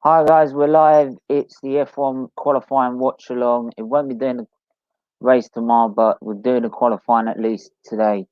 Hi guys, we're live. It's the F1 qualifying watch along. It won't be doing the race tomorrow, but we're doing the qualifying at least today.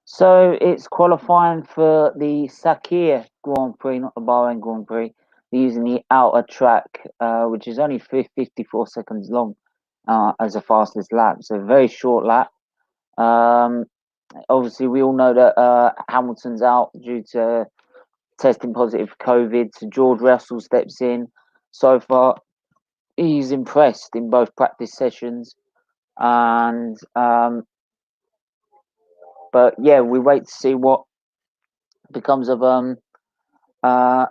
So it's qualifying for the Sakhir Grand Prix, not the Bahrain Grand Prix. They're using the outer track, which is only 54 seconds long as the fastest lap. So a very short lap. Um, Obviously, we all know that Hamilton's out due to testing positive for COVID. So George Russell steps in. So far, he's impressed in both practice sessions, and but yeah, we wait to see becomes of uh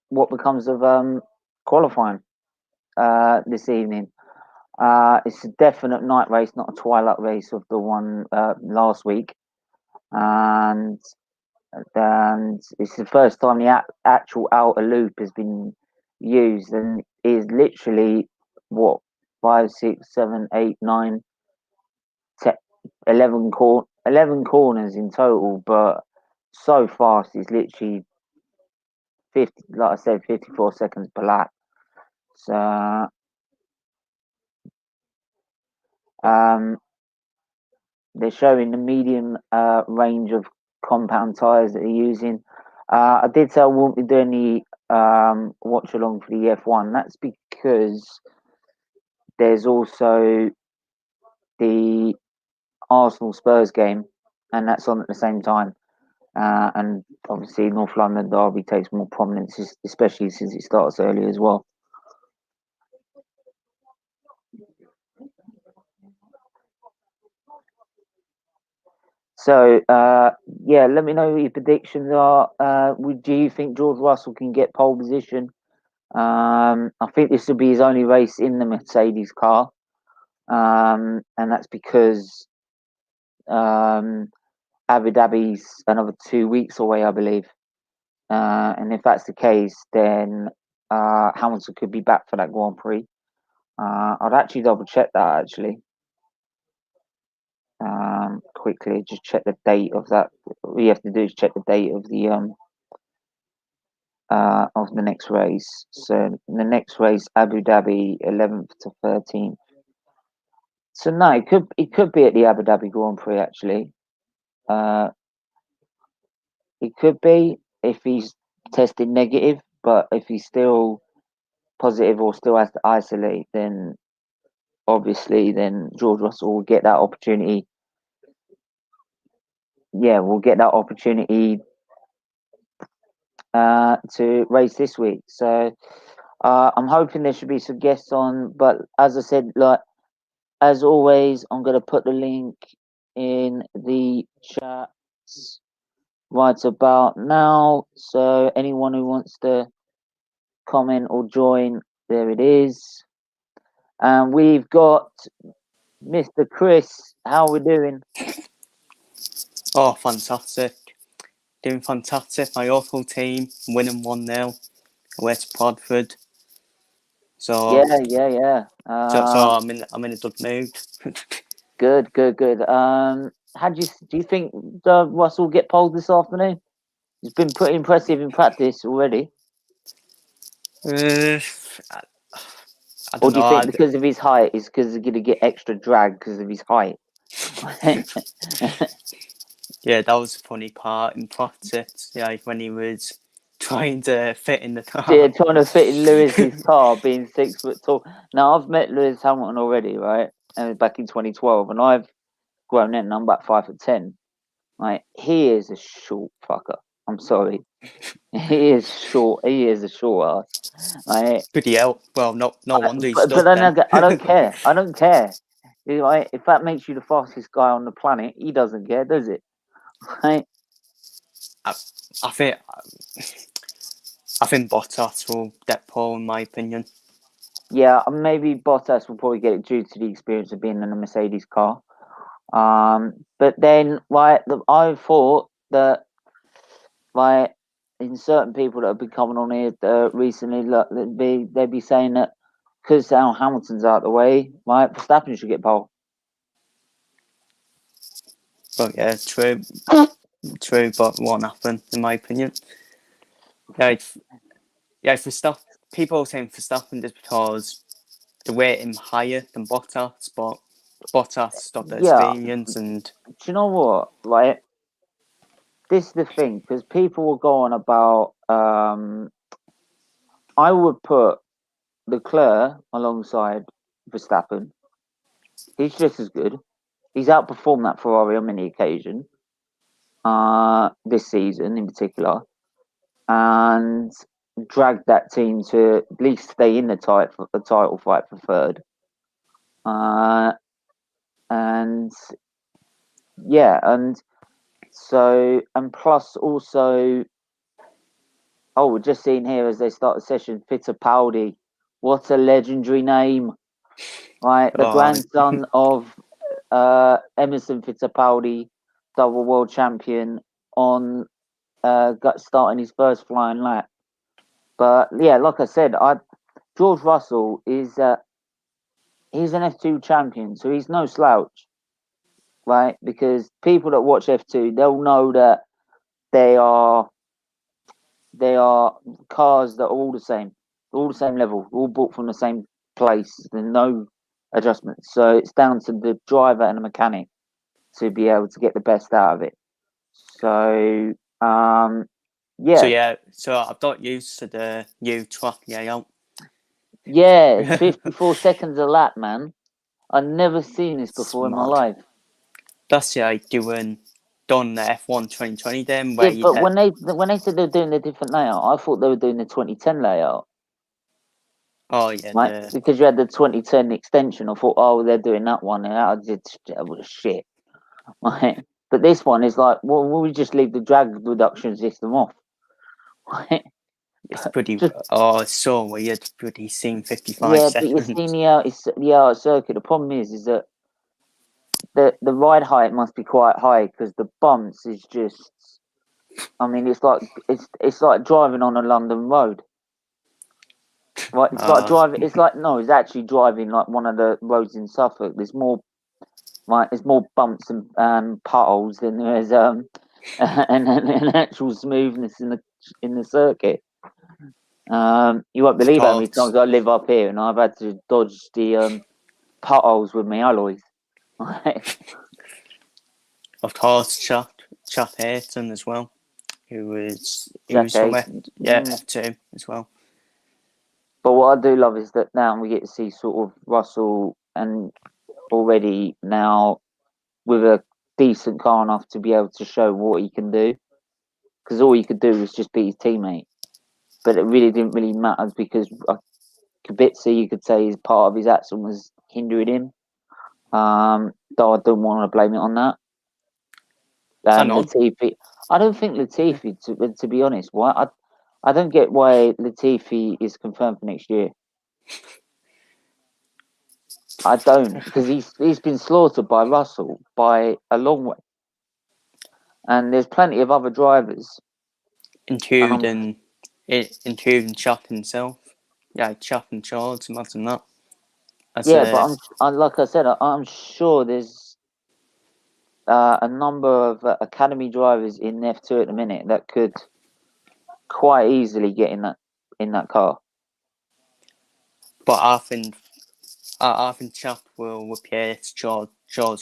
what becomes of qualifying this evening. It's a definite night race, not a twilight race of the one last week, and it's the first time the actual outer loop has been used, and is literally what 5, 6, 7, 8, 9, 10, 11 corners in total, but so fast. It's literally 50, like I said, 54 seconds per lap. So um, they're showing the medium range of compound tires that they're using. I did say I won't be doing the watch along for the F1. That's because there's also the Arsenal Spurs game, and that's on at the same time. And obviously, North London Derby takes more prominence, especially since it starts early as well. So, yeah, let me know what your predictions are. Do you think George Russell can get pole position? I think this will be his only race in the Mercedes car, and that's because Abu Dhabi's another 2 weeks away, I believe. And if that's the case, then Hamilton could be back for that Grand Prix. I'd actually double check that actually. Quickly, just check the date of that. All you have to do is check the date of the next race. So the next race, Abu Dhabi, 11th to 13th. So no, it could be at the Abu Dhabi Grand Prix actually. Uh, it could be if he's tested negative, but if he's still positive or still has to isolate, then obviously then George Russell will get that opportunity. Yeah, we'll get that opportunity to race this week. So I'm hoping there should be some guests on, but as I said, like as always, I'm gonna put the link in the chat right about now. So anyone who wants to comment or join, there it is. And we've got Mr. Chris. How are we doing? Oh, fantastic. Doing fantastic. My awful team winning 1-0 away to Bradford. So Yeah. I'm in a good mood. Good. How do you think Russell will get polled this afternoon? He's been pretty impressive in practice already. I Or don't do you know. think because of his height, is because he's going to get extra drag because of his height? Yeah, that was a funny part in practice. Yeah, when he was trying to fit in the car. Yeah, trying to fit in Lewis's car, being 6 foot tall. Now I've met Lewis Hamilton already, right? Back in 2012, and I've grown in, and I'm about 5'10". Like he is a short fucker. I'm sorry, he is short. He is a short ass. Like, Bloody hell. Well, no wonder he's but stuck then then. I don't care. I don't care. Like, if that makes you the fastest guy on the planet, he doesn't care, does it? Right? I think I think Bottas will get pole, in my opinion. Yeah, maybe Bottas will probably get it due to the experience of being in a Mercedes car. But then, like, I thought that, like, in certain people that have been coming on here recently, look, they'd be saying that because Hamilton's out of the way, like, Verstappen should get pole. But yeah, true, but won't happen, in my opinion. Verstappen. People are saying Verstappen just because they rate him higher than Bottas, but Bottas got the Yeah, experience and. do you know what? Like, this is the thing, because people will go on about. I would put Leclerc alongside Verstappen. He's just as good. He's outperformed that Ferrari on many occasions. This season in particular, and dragged that team to at least stay in the title fight for third. And yeah, and so and plus also, oh, we're just seeing here as they start the session, Fittipaldi. What a legendary name! Right, the grandson of Emerson Fittipaldi, double world champion, on starting his first flying lap. But yeah, like I said, George Russell is he's an F2 champion, so he's no slouch, right? Because people that watch F2, they'll know that they are cars that are all the same level, all bought from the same place. There's no adjustments, so it's down to the driver and the mechanic to be able to get the best out of it. So yeah. So I've got used to the new track layout. Yeah, 54 seconds a lap, man. I've never seen this before in my life. That's like done the F1 2020 then. Yeah, but when they said they're doing a different layout, I thought they were doing the 2010 layout. Oh yeah, right? Because you had the 2010 extension. I thought, oh, they're doing that one, and that was shit. Right? But this one is like, well, we just leave the drag reduction system off. Right? It's pretty. It's so weird. Pretty seeing 55 yeah, seconds. but you're seeing the out circuit. The problem is that the ride height must be quite high because the bumps is just. I mean, it's like driving on a London road. Right, it's like driving. It's like no, it's actually driving like one of the roads in Suffolk. There's more bumps and potholes than there is an actual smoothness in the circuit. You won't believe how many times I live up here and I've had to dodge the potholes with my alloys. Of course, Chap Ayrton as well, who was from F2 as well. But what I do love is that now we get to see sort of Russell and already now with a decent car enough to be able to show what he can do. Because all he could do was just beat his teammate. But it really didn't really matter because Kubica, you could say, is part of his accident was hindering him. Though I don't want to blame it on that. Latifi, I don't think Latifi, to be honest, why I don't get why Latifi is confirmed for next year. I don't, because he's been slaughtered by Russell by a long way, and there's plenty of other drivers, including Chap himself. Yeah, Chap and Charles, imagine that. But like I said, I'm sure there's a number of academy drivers in F2 at the minute that could quite easily get in that car. But I think Chap will replace George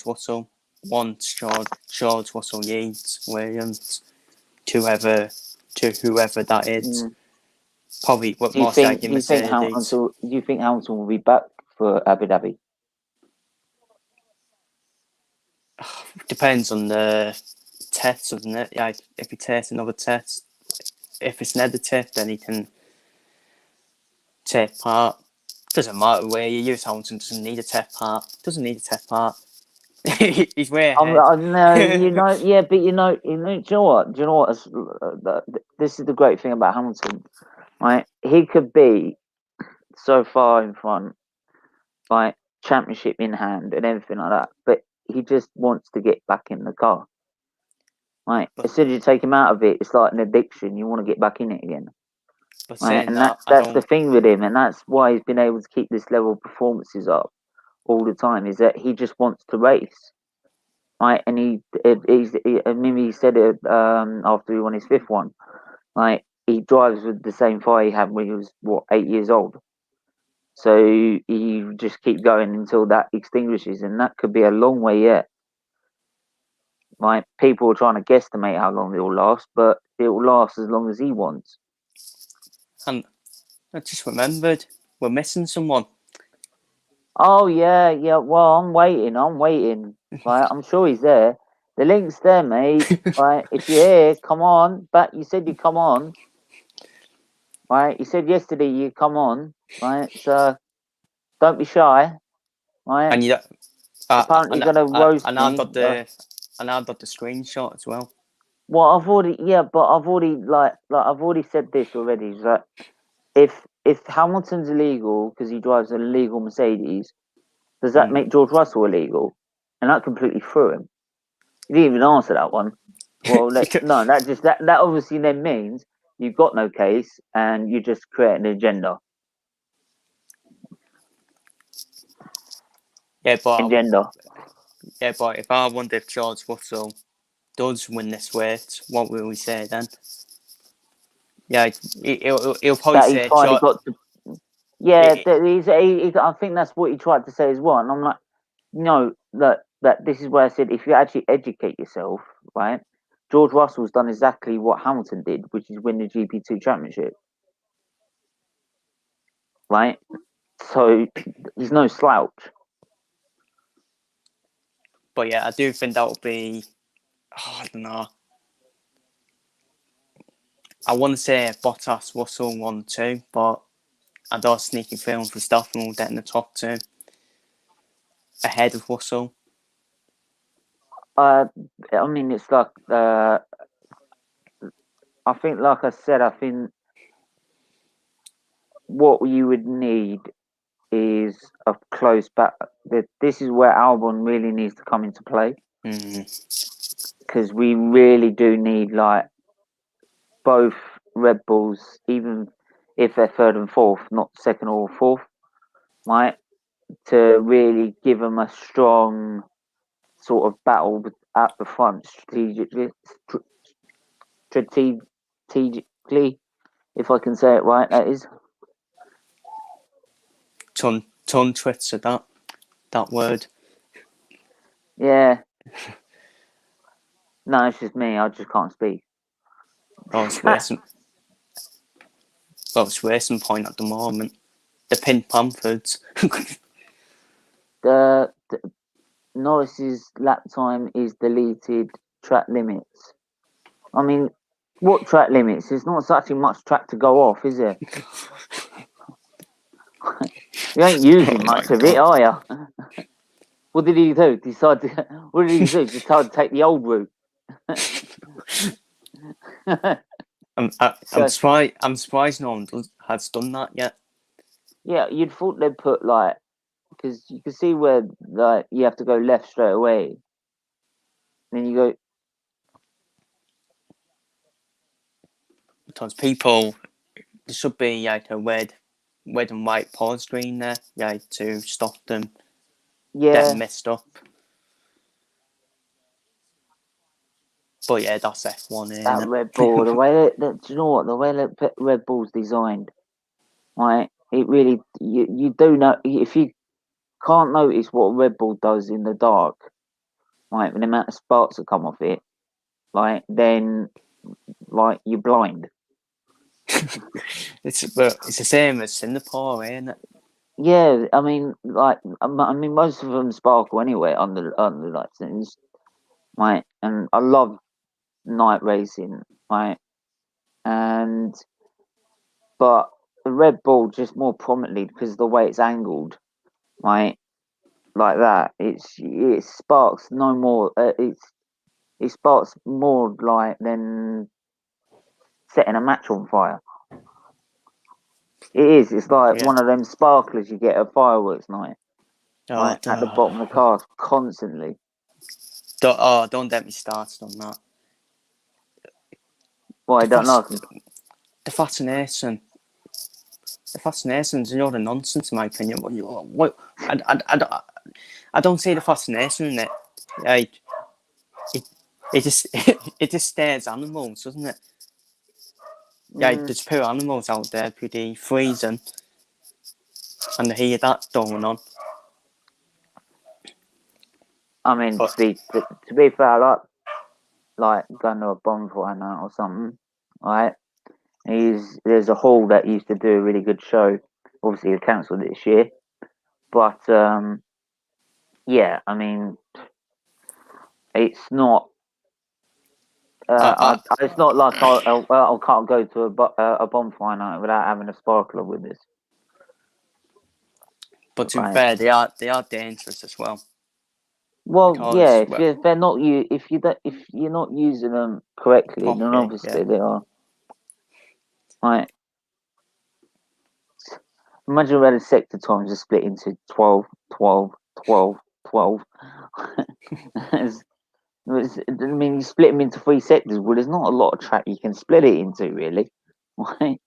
Russell once George Russell leaves Williams to whoever that is. Probably what most likely Mercedes. Do you think Hamilton will be back for Abu Dhabi? Depends on the test, doesn't it? Yeah, if he tests another test, if it's negative, then he can take part. Doesn't matter where you use. Hamilton doesn't need a test part. He's way ahead. No, but do you know what? This is the great thing about Hamilton. right? He could be so far in front, like championship in hand and everything like that, but he just wants to get back in the car. Right, But as soon as you take him out of it, it's like an addiction. You want to get back in it again. Right, saying and that, I that's the don't. thing with him, and that's why he's been able to keep this level of performances up all the time. Is that he just wants to race, right? And I mean, he said it after he won his fifth one. Like he drives with the same fire he had when he was 8 years old. So you just keep going until that extinguishes, and that could be a long way yet. Right, people are trying to guesstimate how long it will last, but it will last as long as he wants. And I just remembered we're missing someone. Oh yeah. Well, I'm waiting. Right, I'm sure he's there. The link's there, mate. Right, if you're here, come on. But you said you come on. Right, you said yesterday you come on. Right, so don't be shy. Right, And you, apparently you're gonna roast and me. I got the screenshot as well. Well, I've already I've already said this already. Is that if Hamilton's illegal because he drives an illegal Mercedes, does that make George Russell illegal? And that completely threw him. He didn't even answer that one. Well, no, that obviously then means you've got no case and you just create an agenda. Yeah, Agenda. but if I wonder if George Russell does win this race, what will we say then? Yeah, he'll probably That he's say finally George. got to. Yeah, It, I think that's what he tried to say as well. And I'm like, no, that this is where I said if you actually educate yourself, right? George Russell's done exactly what Hamilton did, which is win the GP2 championship, right? So he's no slouch. but yeah, I do think that would be. Oh, I don't know. I want to say Bottas, Russell 1-2, but I do a sneaky feeling for Verstappen will get in the top two ahead of Russell. I mean, it's like I think, like I said, I think what you would need is a close back. This is where Albon really needs to come into play because we really do need like both Red Bulls, even if they're third and fourth, not second or fourth, right? To really give them a strong sort of battle at the front strategically, if I can say it right, that is. Ton Twitter that word. Yeah. No, it's just me. I just can't speak. Oh, it's racing. Well, it's racing point at the moment. The Pink Panthers. the Norris's lap time is deleted. Track limits. I mean, what track limits? There's not such much track to go off, is there? You ain't using much of it, are you? What did he do? What did he do? Decide to take the old route. I'm surprised no one has done that yet. Yeah, you'd thought they'd put like, because you can see where like you have to go left straight away. Then you go. Because people, there should be like a red and white pause screen there, to stop them getting Yeah, messed up. But yeah, that's F1, that isn't Red Bull, the way do you know what? The way that Red Bull's designed, right? It really, you do know, if you can't notice what Red Bull does in the dark, right? With the amount of sparks that come off it, like then, like you're blind. it's the same as Singapore, isn't it? Yeah, I mean, like, I mean, most of them sparkle anyway under like things, right? And I love night racing, right? And but the Red Bull just more prominently because of the way it's angled, right? Like that, it sparks no more. It sparks more like than setting a match on fire. It is. It's like Yeah. one of them sparklers you get at fireworks night, Oh, right at the bottom of the car constantly. don't get me started on that. Well, I The, don't fas- like it. the fascination. The fascination's another nonsense, in my opinion. What, I don't see the fascination in it. Like, it just it just stares animals, doesn't it? Yeah, there's poor animals out there pretty freezing, and they hear that going on. I mean, But to be fair, like going to a bonfire night or something, right? There's a hall that used to do a really good show. Obviously, they cancelled it this year, but yeah, I mean, it's not. It's not like I can't go to a bonfire night without having a sparkler with us. but to be Right. fair, they are dangerous as well. Well, yeah. Because If they're not if you're not using them correctly, then properly, yeah. obviously they are. Right. Imagine where the sector times are split into 12, 12, 12, 12. I mean, you split them into 3 sectors. Well, there's not a lot of track you can split it into, really. Right?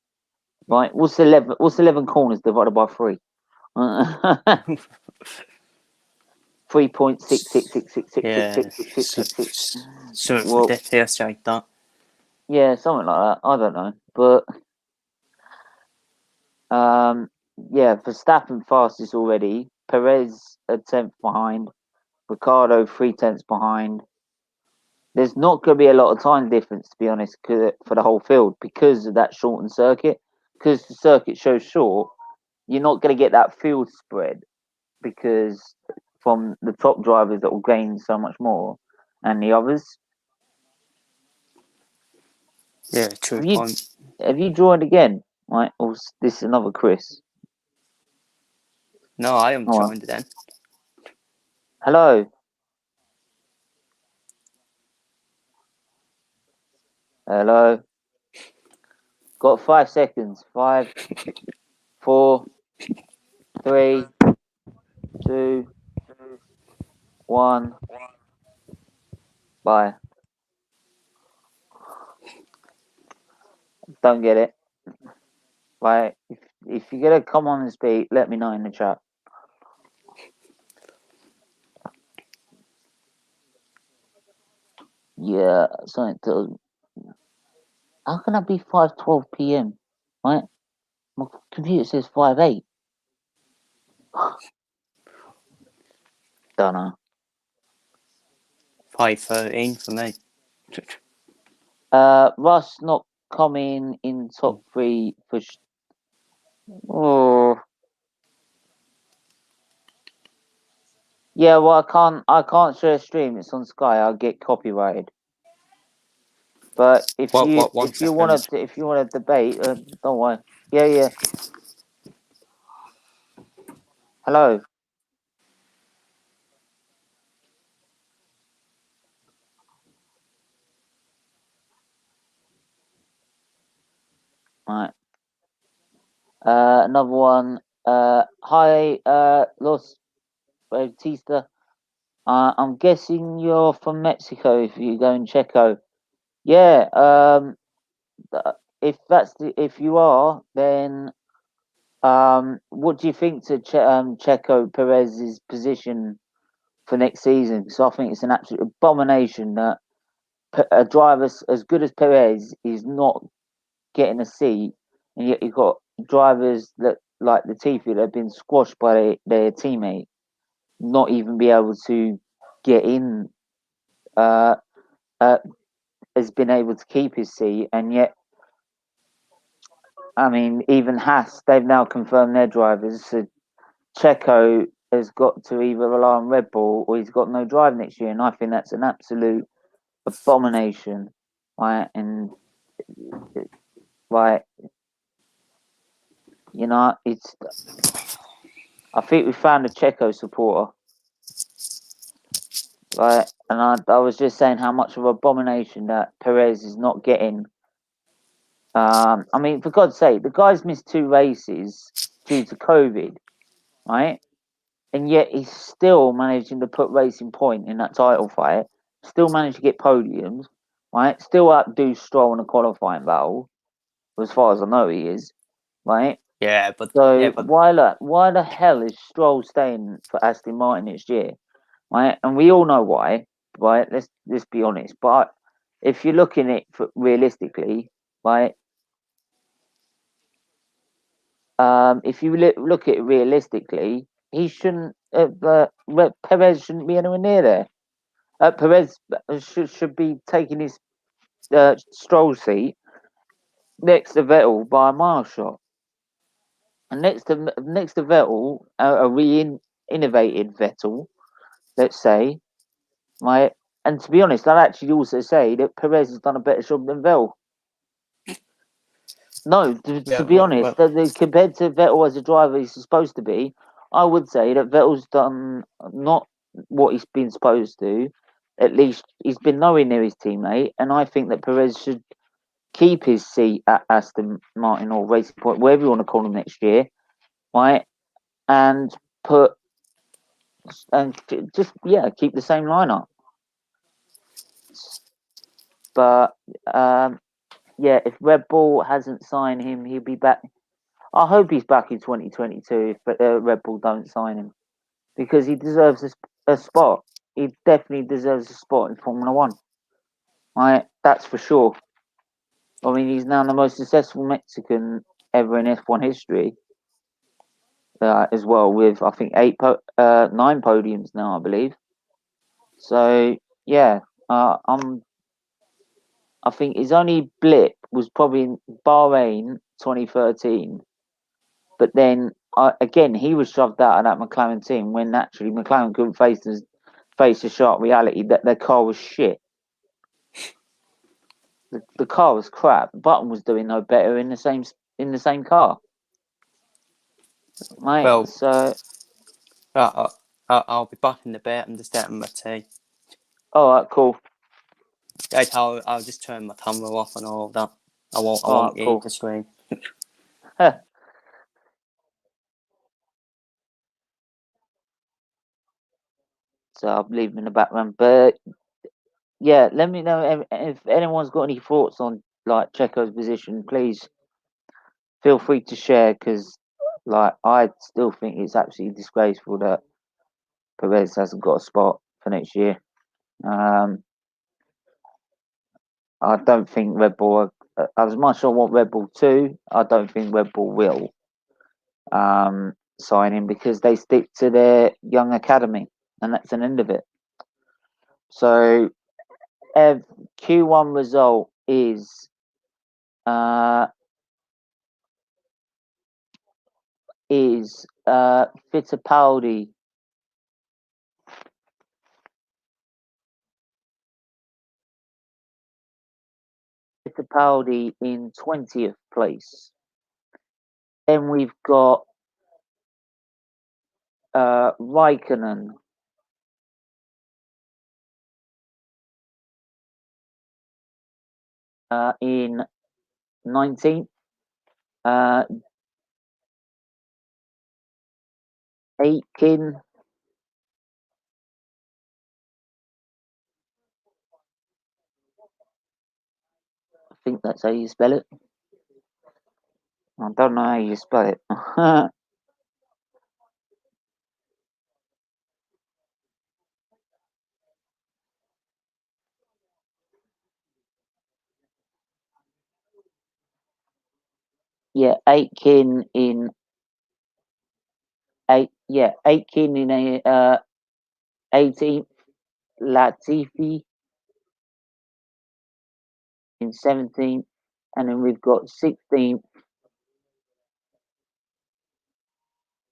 Right? What's 11? What's 11 corners divided by 3? 3.66666666666. Yeah, so Well, ridiculous like that. yeah, something like that. I don't know, but yeah, Verstappen fastest already. Perez a tenth behind. Ricardo 3/10 behind. There's not going to be a lot of time difference, to be honest, for the whole field because of that shortened circuit. Because the circuit's so short, you're not going to get that field spread because from the top drivers that will gain so much more and the others. Yeah, true Have you point. have you joined again? Right, or is this another Chris? No, I am Oh, well. joined then. Hello, hello. Got 5 seconds. 5, 4, 3, 2, 1. Bye. Don't get it. Right. If you're gonna come on and speak, let me know in the chat. Yeah, something to. How can that be 5:12 p.m.? Right? My computer says 5:08. Don't know. 5:13 for me. Russ not coming in top 3 for. Oh. Yeah, well, I can't share a stream. It's on Sky. I'll get copyrighted. But What? One if you second. wanna debate, don't worry. Yeah, yeah. Hello. Right. Another one. Hi, Los Bautista. I'm guessing you're from Mexico if you go in Checo. Yeah. If you are, then what do you think to Checo Perez's position for next season? Because I think it's an absolute abomination that a driver as good as Perez is not getting a seat, and yet you've got drivers that like Latifi that have been squashed by their teammate, not even be able to get in. Uh, uh, has been able to keep his seat, and yet, I mean, even Haas, they've now confirmed their drivers. So Checo has got to either rely on Red Bull or he's got no drive next year, and I think that's an absolute abomination, right? And right, it's. I think we found a Checo supporter, right? And I was just saying how much of an abomination that Perez is not getting I mean, for God's sake, the guy's missed 2 races due to COVID, right? And yet he's still managing to put Racing Point in that title fight. Still managed to get podiums, right? Still outdo Stroll in a qualifying battle, as far as I know he is, right? Yeah, but So why the hell is Stroll staying for Aston Martin next year, right? And we all know why, right? Let's be honest. But if you're looking at it realistically, right? If you look at it realistically, he shouldn't. Perez shouldn't be anywhere near there. Perez should be taking his Stroll seat next to Vettel by a mile shot. And next to Vettel, a re-innovated Vettel, let's say, right? And to be honest, I'd actually also say that Perez has done a better job than Vettel. No, to be honest, compared to Vettel as a driver he's supposed to be, I would say that Vettel's done not what he's been supposed to. At least he's been nowhere near his teammate, and I think that Perez should keep his seat at Aston Martin or Racing Point, whatever you want to call them next year, right? And keep the same lineup. But if Red Bull hasn't signed him, he'll be back. I hope he's back in 2022 if Red Bull don't sign him, because he deserves a spot. He definitely deserves a spot in Formula One. Right, that's for sure. I mean, he's now the most successful Mexican ever in F1 history, as well, with I think 9 podiums now, I believe. So yeah, I think his only blip was probably in Bahrain 2013, but then again he was shoved out of that McLaren team when naturally McLaren couldn't face the sharp reality that their car was shit. The car was crap. Button was doing no better in the same car, mate. Well, so I'll be back in a bit. I'm just getting my tea. All right, cool. Right, I'll just turn my camera off and all of that. I won't eat the screen. So I'll leave him in the background. But yeah, let me know if anyone's got any thoughts on like Checo's position. Please feel free to share, because like I still think it's absolutely disgraceful that Perez hasn't got a spot for next year. I don't think Red Bull, as much as I want Red Bull too, I don't think Red Bull will sign him, because they stick to their young academy, and that's an end of it. So Q1 result is Fittipaldi in 20th place. Then we've got Raikkonen in 19th. Aitken I think that's how you spell it. I don't know how you spell it. Yeah, Aitken in 18th. Latifi in 17th, and then we've got 16th.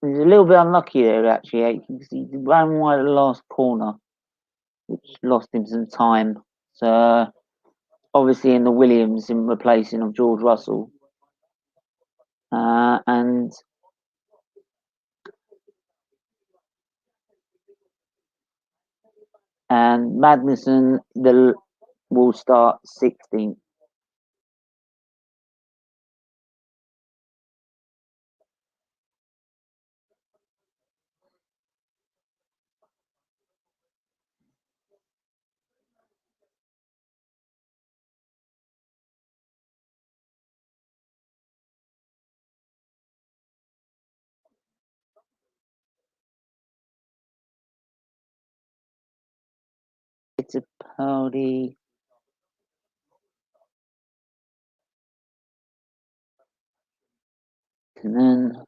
He's a little bit unlucky there, actually, because he ran wide at the last corner, which lost him some time. So, obviously, in the Williams, in replacing of George Russell. And Magnussen will start 16th. Fittipaldi. And then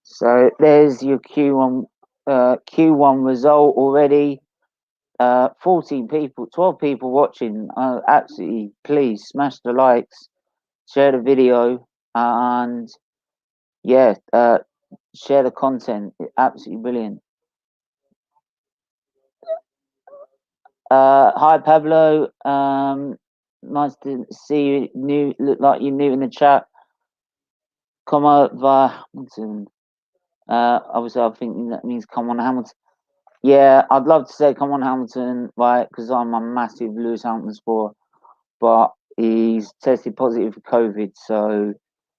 so there's your Q1 result already. 14 people, 12 people watching. Absolutely, please smash the likes, share the video, and yeah, share the content. Absolutely brilliant. Hi Pablo. Nice to see you. Look like you're new in the chat. Come over, Hamilton. Obviously, I think that means come on Hamilton. Yeah, I'd love to say come on Hamilton, right? Because I'm a massive Lewis Hamilton supporter, but he's tested positive for COVID, so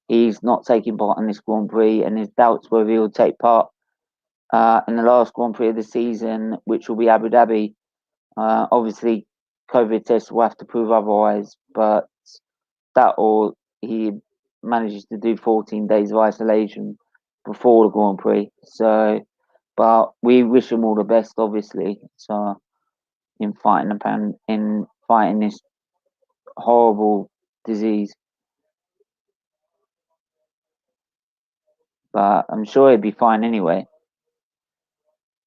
he's not taking part in this Grand Prix, and there's doubts whether he'll take part in the last Grand Prix of the season, which will be Abu Dhabi. Obviously, COVID tests will have to prove otherwise, but that or he manages to do 14 days of isolation before the Grand Prix. So, but we wish him all the best, obviously. So, in fighting this horrible disease, but I'm sure he'll be fine anyway.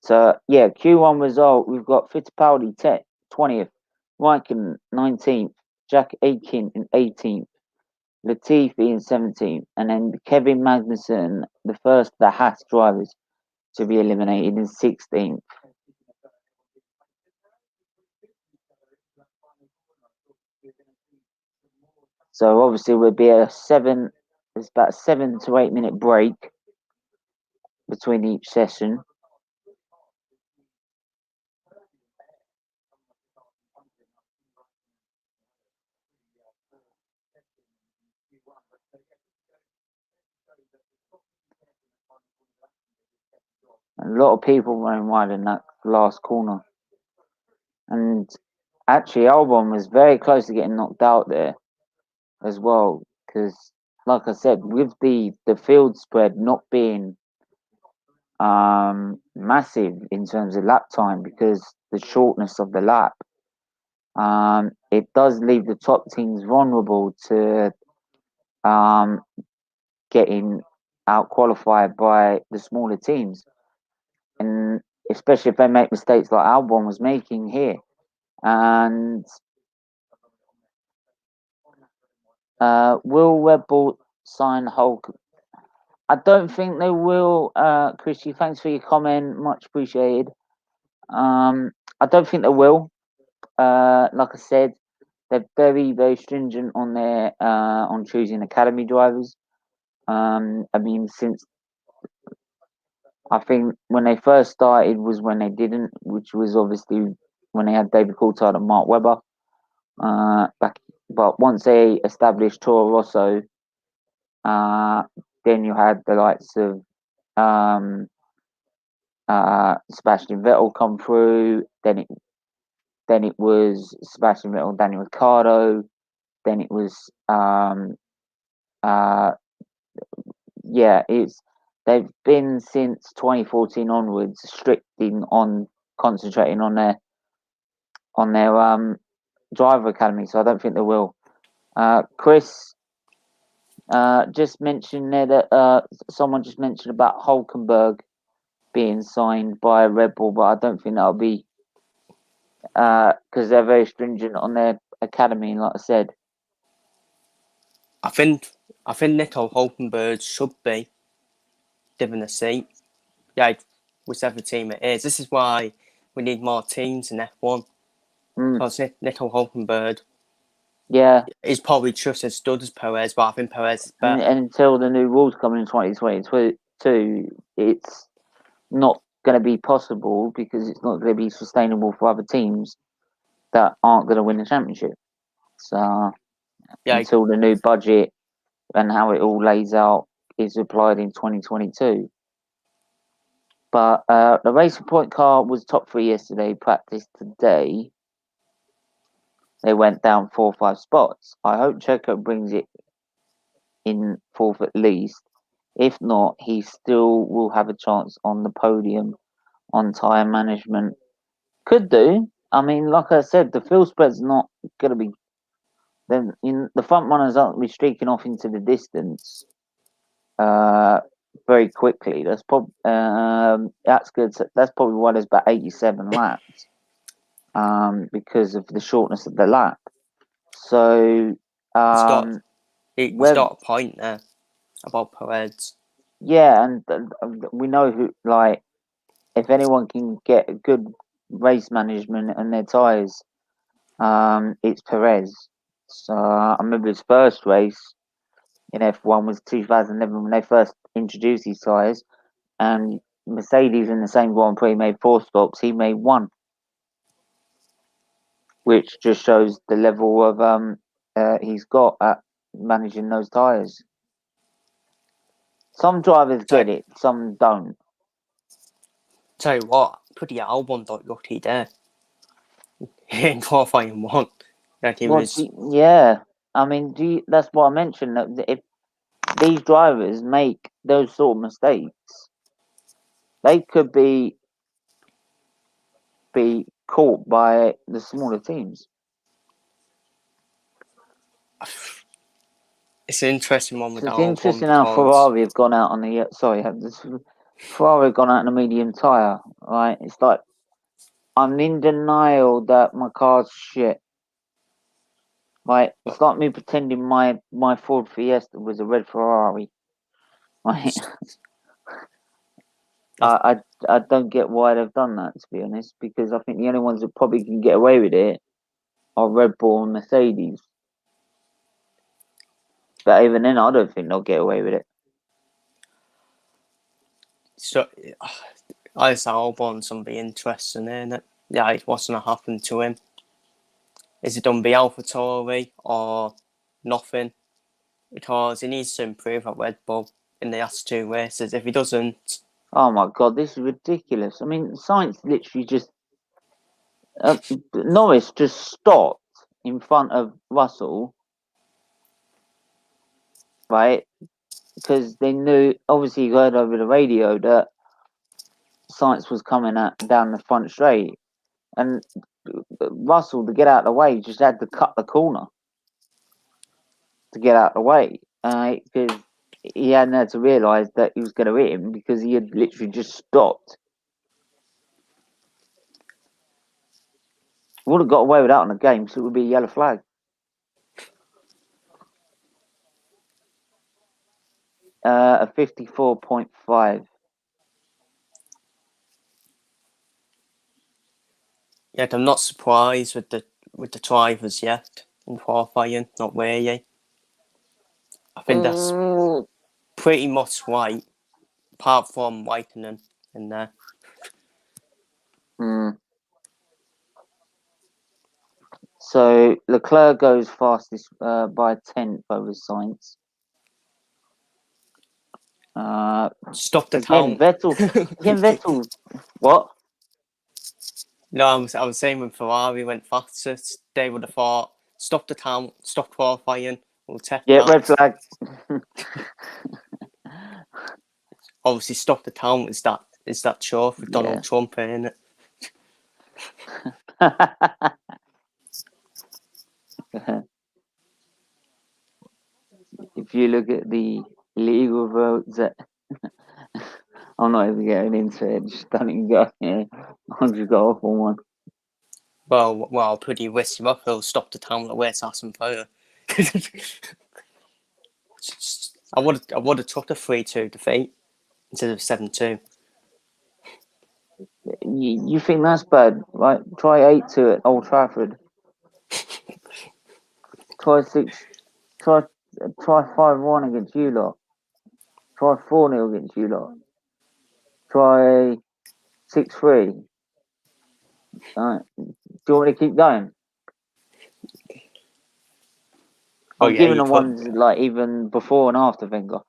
So yeah, Q1 result, we've got Fittipaldi 20th, Raikkonen 19th, Jack Aitken in 18th, Latifi in 17th, and then Kevin Magnussen, the first of the Haas drivers to be eliminated, in 16th. So obviously we'll be there's about a 7 to 8 minute break between each session. A lot of people running wide in that last corner. And actually, Albon was very close to getting knocked out there as well. Because, like I said, with the field spread not being massive in terms of lap time, because the shortness of the lap, it does leave the top teams vulnerable to getting out qualified by the smaller teams. And especially if they make mistakes like Albon was making here. And will Red Bull sign Hulk? I don't think they will. Chrissy, thanks for your comment, much appreciated. I don't think they will. Like I said, they're very, very stringent on their on choosing academy drivers. I mean, since I think when they first started was when they didn't, which was obviously when they had David Coulthard and Mark Webber. But once they established Toro Rosso, then you had the likes of Sebastian Vettel come through. Then it was Sebastian Vettel, Daniel Ricciardo. Then it was they've been since 2014 onwards restricting on concentrating on their driver academy. So I don't think they will. Chris just mentioned there that someone just mentioned about Hulkenberg being signed by Red Bull, but I don't think that'll be because they're very stringent on their academy, like I said. I think Nico Hulkenberg should be given a seat. Yeah, whichever team it is. This is why we need more teams in F1. Because Nico Hulkenberg, is probably just as good as Perez, but I think Perez is better. And until the new rules come in 2022, it's not going to be possible because it's not going to be sustainable for other teams that aren't going to win the championship. So until the new budget and how it all lays out is applied in 2022. But the Racing Point car was top 3 yesterday, practiced today. They went down 4 or 5 spots. I hope Checo brings it in 4th at least. If not, he still will have a chance on the podium on tyre management. Could do. I mean, like I said, the fuel spread's not going to be. Then the front runners aren't be streaking off into the distance very quickly. That's good. That's probably why there's about 87 laps, because of the shortness of the lap. So you start a point there about Perez. Yeah, and we know who, like, if anyone can get good race management and their tyres, it's Perez. So I remember his first race in F1 was 2011 when they first introduced these tyres, and Mercedes in the same Grand Prix made 4 stops. He made 1, which just shows the level of he's got at managing those tyres. Some drivers get it, some don't. Tell you what, pretty Albon got lucky there. In qualifying 1. That he was. Yeah, I mean, that's what I mentioned. That if these drivers make those sort of mistakes, they could be caught by the smaller teams. It's an interesting one with It's Albon. interesting how Ferrari have gone out on the Ferrari have gone out on a medium tyre. Right, it's like I'm in denial that my car's shit. Right, it's like me pretending my Ford Fiesta was a red Ferrari. Right. I don't get why they've done that, to be honest, because I think the only ones that probably can get away with it are Red Bull and Mercedes. But even then, I don't think they'll get away with it. So, I say Albon's going to be interesting, isn't it? Yeah, what's going to happen to him? Is it going to be AlphaTauri or nothing? Because he needs to improve at Red Bull in the last 2 races. If he doesn't... Oh my God, this is ridiculous. I mean, Sainz literally just... Norris just stopped in front of Russell, right? Because they knew, obviously, he heard over the radio that Sainz was coming down the front straight. And Russell, to get out of the way, just had to cut the corner to get out of the way. Because he hadn't had to realise that he was going to hit him because he had literally just stopped. Would have got away with that on the game, so it would be a yellow flag. A 54.5. Yeah, I'm not surprised with the drivers yet in qualifying. Not really. I think that's pretty much right, apart from Whitening in there. So Leclerc goes fastest by a tenth over Sainz. Stop the again, count. Vettel. What? No, I was saying when Ferrari went fastest, they would have thought, stop the count, stop qualifying, we'll take that. Red flag. Obviously, stop the count is that short for Donald Trump, isn't it? If you look at the legal votes, I'm not even getting into it. Just don't even go. Yeah, I'll just go off on one. Well, pretty risky up. He'll stop the town at where's Aston Fire. I would have took the 3-2 defeat instead of 7-2. You think that's bad, right? Try 8-2 at Old Trafford. Try 5-1 against you lot. Try 4-0 against you lot. Try 6-3. Alright. Do you want me to keep going? I'm yeah, giving you the put ones like even before and after Wenger.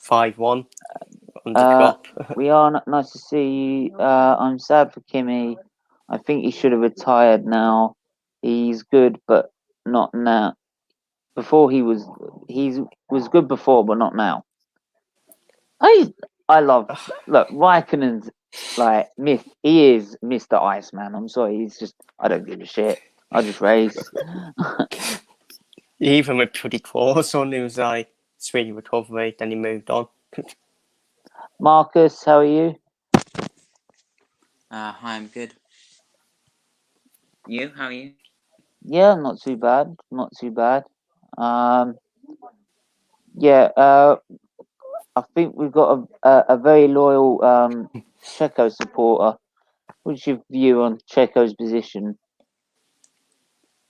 5-1 under Klopp. We are nice to see you. I'm sad for Kimmy. I think he should have retired now. He's good, but not now. Before he was good before, but not now. I love look Raikkonen's like myth. He is Mr. Iceman. I'm sorry, he's just I don't give a shit. I just race. Even with pretty close on, he was like speedy recovery, then he moved on. Marcus, how are you? Hi, I'm good. You? How are you? Yeah, not too bad. Not too bad. Um, yeah. I think we've got a very loyal Checo supporter. What's your view on Checo's position?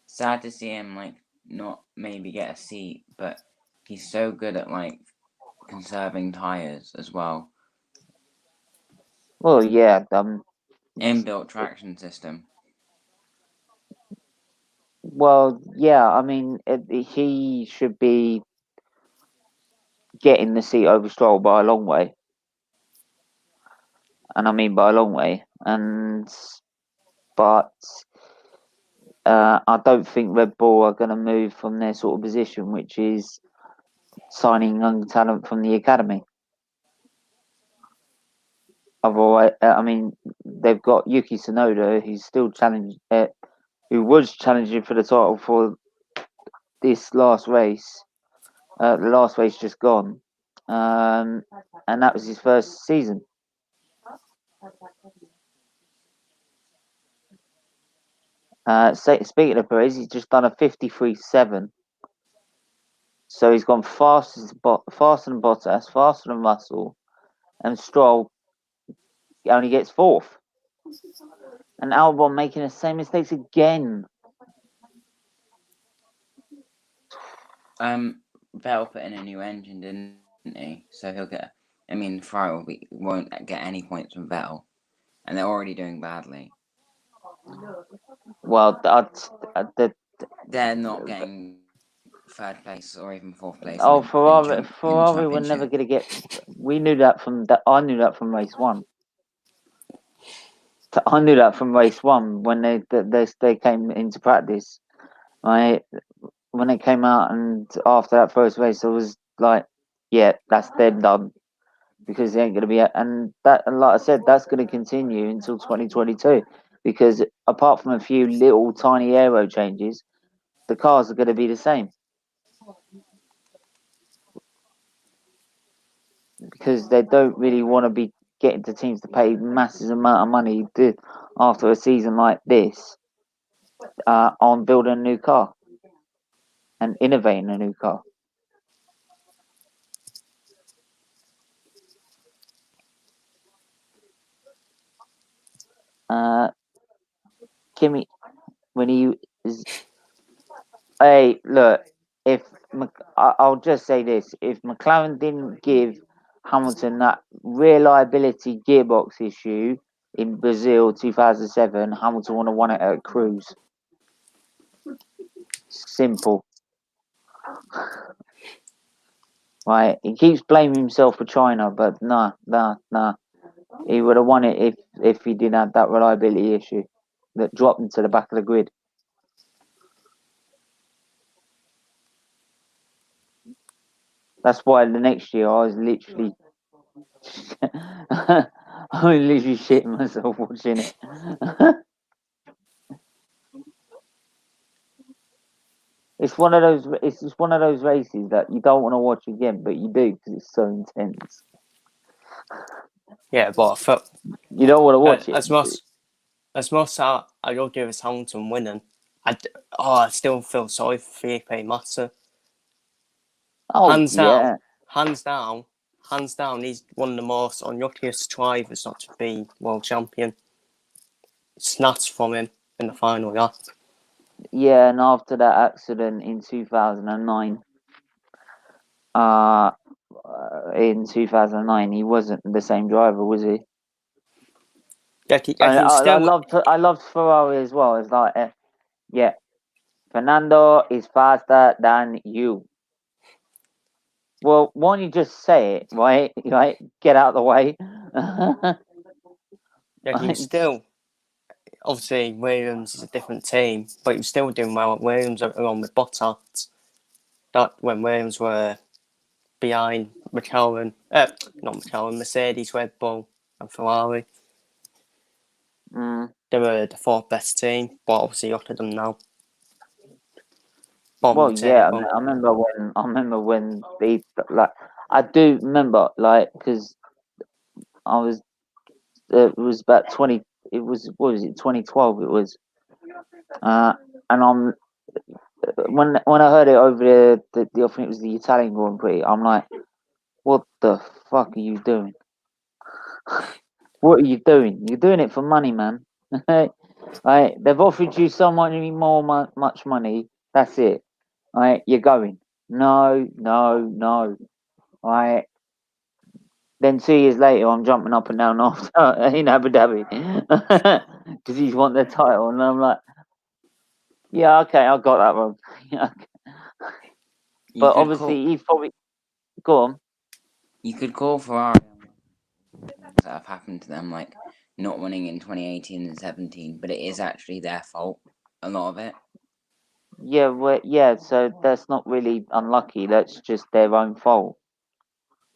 Sad to see him not maybe get a seat, but he's so good at conserving tires as well. Well, yeah. Inbuilt traction system. Well, yeah. I mean, he should be getting the seat over Stroll by a long way, and I mean by a long way. But I don't think Red Bull are going to move from their sort of position, which is signing young talent from the academy. Otherwise, I mean, they've got Yuki Tsunoda, who's still who was challenging for the title for this last race. The last race just gone, and that was his first season. Speaking of Perez, he's just done a 53.7. So he's gone faster than Bottas, faster than Russell, and Stroll only gets fourth. And Albon making the same mistakes again. Vettel put in a new engine, didn't he? So he'll get. I mean, Ferrari won't get any points from Vettel, and they're already doing badly. Well, They're not getting third place or even fourth place. Oh, in Ferrari the were never championship. going to get. We knew that from that. I knew that from race one. I knew that from race one when they came into practice. When they came out and after that first race, I was like, yeah, that's dead done because they ain't going to be. And like I said, that's going to continue until 2022 because apart from a few little tiny aero changes, the cars are going to be the same. Because they don't really want to be getting the teams to pay massive amount of money after a season like this on building a new car and innovating a new car. Kimmy, when he is, hey, look, if I'll just say this: if McLaren didn't give Hamilton that reliability gearbox issue in Brazil 2007, Hamilton would have won it at Cruise. Simple. Right, he keeps blaming himself for China, but nah. He would have won it if he didn't have that reliability issue that dropped him to the back of the grid. That's why the next year I was literally shitting myself watching it. It's just one of those races that you don't want to watch again, but you do because it's so intense. Yeah, but I felt you don't want to watch it. As much as I don't give us Hamilton winning, I still feel sorry for Felipe Massa. Oh, hands yeah. down, he's one of the most unluckiest drivers not to be world champion. Snatched from him in the final lap. Yeah, and after that accident in 2009, he wasn't the same driver, was he? Yeah, I loved Ferrari as well. It's like, yeah, Fernando is faster than you. Well, why don't you just say it, right? Right? Get out of the way. Yeah, he was still, obviously, Williams is a different team, but he was still doing well at Williams along with Bottas. That when Williams were behind Mclaren, not Mclaren, Mercedes, Red Bull, and Ferrari. They were the fourth best team, but obviously after them now. Well, yeah, I remember when they like. I do remember because I was. It was about 20. It was what was it? 2012. It was. And I'm when I heard it over the I think it was the Italian Grand Prix. I'm like, what the fuck are you doing? What are you doing? You're doing it for money, man. Right? They've offered you so much money. That's it. Right? You're going. No. Right? Then 2 years later, I'm jumping up and down after in Abu Dhabi because he's won the title, and I'm like, yeah, okay, I got that wrong. But obviously, he's probably go on. You could call Ferrari that have happened to them, like not winning in 2018 and 17, but it is actually their fault. A lot of it. Yeah, well, yeah. So that's not really unlucky. That's just their own fault.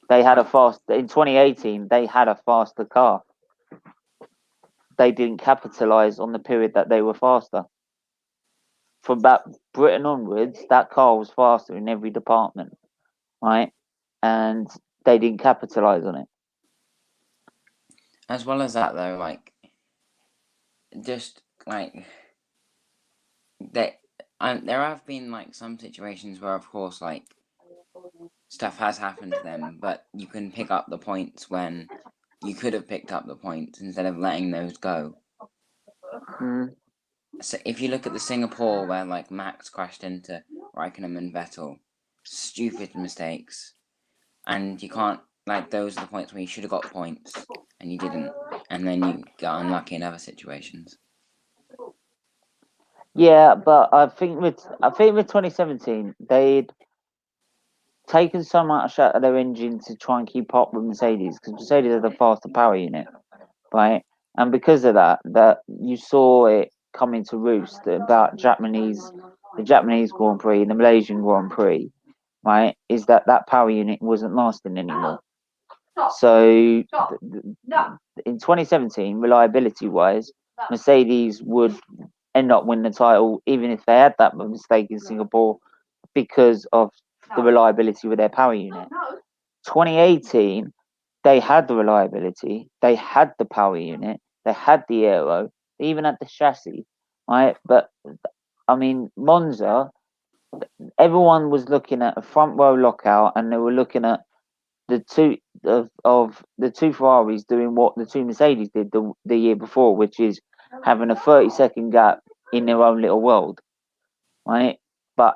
They had in 2018. They had a faster car. They didn't capitalize on the period that they were faster. From about Britain onwards, that car was faster in every department, right? And they didn't capitalize on it. As well as that, though, like just like there have been like some situations where, of course, like stuff has happened to them, but you can pick up the points when you could have picked up the points instead of letting those go. So if you look at the Singapore where like Max crashed into Raikkonen and Vettel, stupid mistakes, and you can't like those are the points where you should have got points and you didn't, and then you got unlucky in other situations. Yeah, but I think with 2017 they'd taken so much out of their engine to try and keep up with Mercedes because Mercedes had a faster power unit, right? And because of that you saw it coming to roost about the Japanese Grand Prix and the Malaysian Grand Prix, right? Is that power unit wasn't lasting anymore. So in 2017, reliability wise, Mercedes would end up winning the title even if they had that mistake in Singapore because of the reliability with their power unit. 2018, they had the reliability, they had the power unit, they had the aero, they even had the chassis, right? But I mean, Monza, everyone was looking at a front row lockout, and they were looking at the two of the two Ferraris doing what the two Mercedes did the year before, which is having a 30-second gap in their own little world, right? But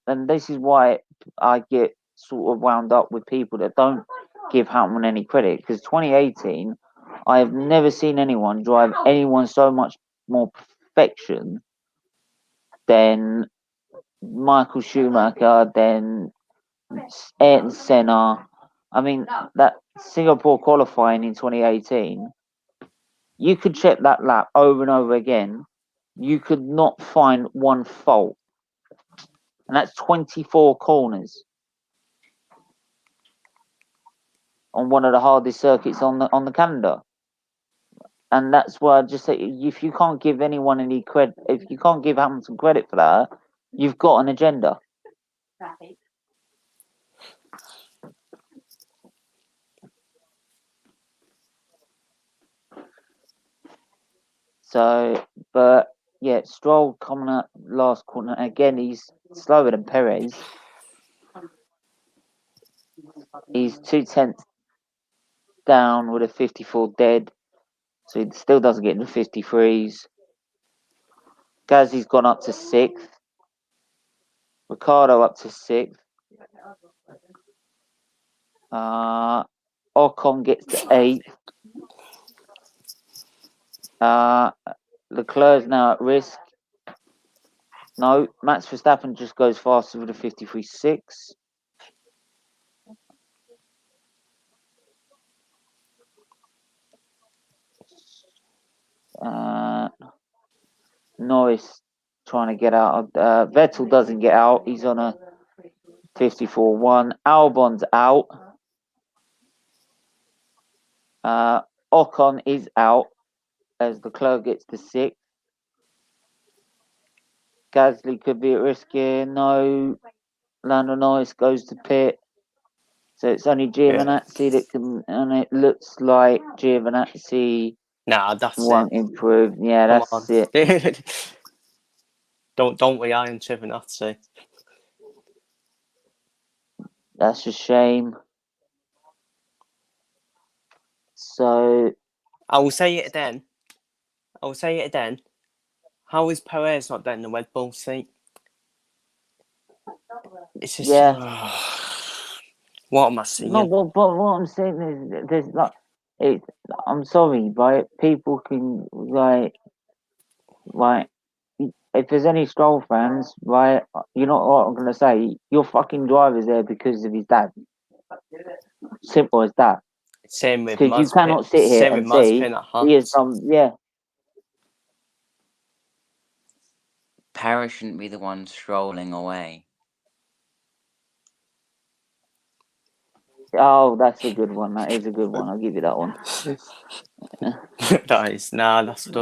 and this is why I get sort of wound up with people that don't give Hamilton any credit, because 2018, I have never seen anyone drive anyone so much more perfection than Michael Schumacher, than Ayrton Senna. I mean, that Singapore qualifying in 2018, you could check that lap over and over again. You could not find one fault. And that's 24 corners on one of the hardest circuits on the calendar. And that's why I just say, if you can't give anyone any credit, if you can't give Hamilton credit for that, you've got an agenda. So, but yeah, Stroll coming up last corner again. He's slower than Perez. He's 2/10 down with a 54 dead, so he still doesn't get into 53s. Gasly's gone up to 6th. Ricardo up to 6th. Ocon gets to 8th. Leclerc's now at risk. No, Max Verstappen just goes faster with a 53.6. Norris trying to get out. Vettel doesn't get out. He's on a 54.1. Albon's out. Ocon is out as Leclerc gets the 6th. Gasly could be at risk here. No. Lando Norris goes to pit. So it's only Giovinazzi that can, and it looks like Giovinazzi Nah, that's won't improve. Yeah, Come that's on. it. don't rely on Giovinazzi. That's a shame. So I will say it again. How is Perez not getting the Red Bull seat? It's just what am I seeing? no, but what I'm saying is, there's like, I'm sorry, right? People can like, if there's any Stroll fans, right? You know what I'm gonna say? Your fucking driver's there because of his dad. Simple as that. Same with Because you cannot sit here Same with and say Mazepin at he is Haas. yeah. Paris shouldn't be the one strolling away. Oh, that's a good one. That is a good one. I'll give you that one. That's good.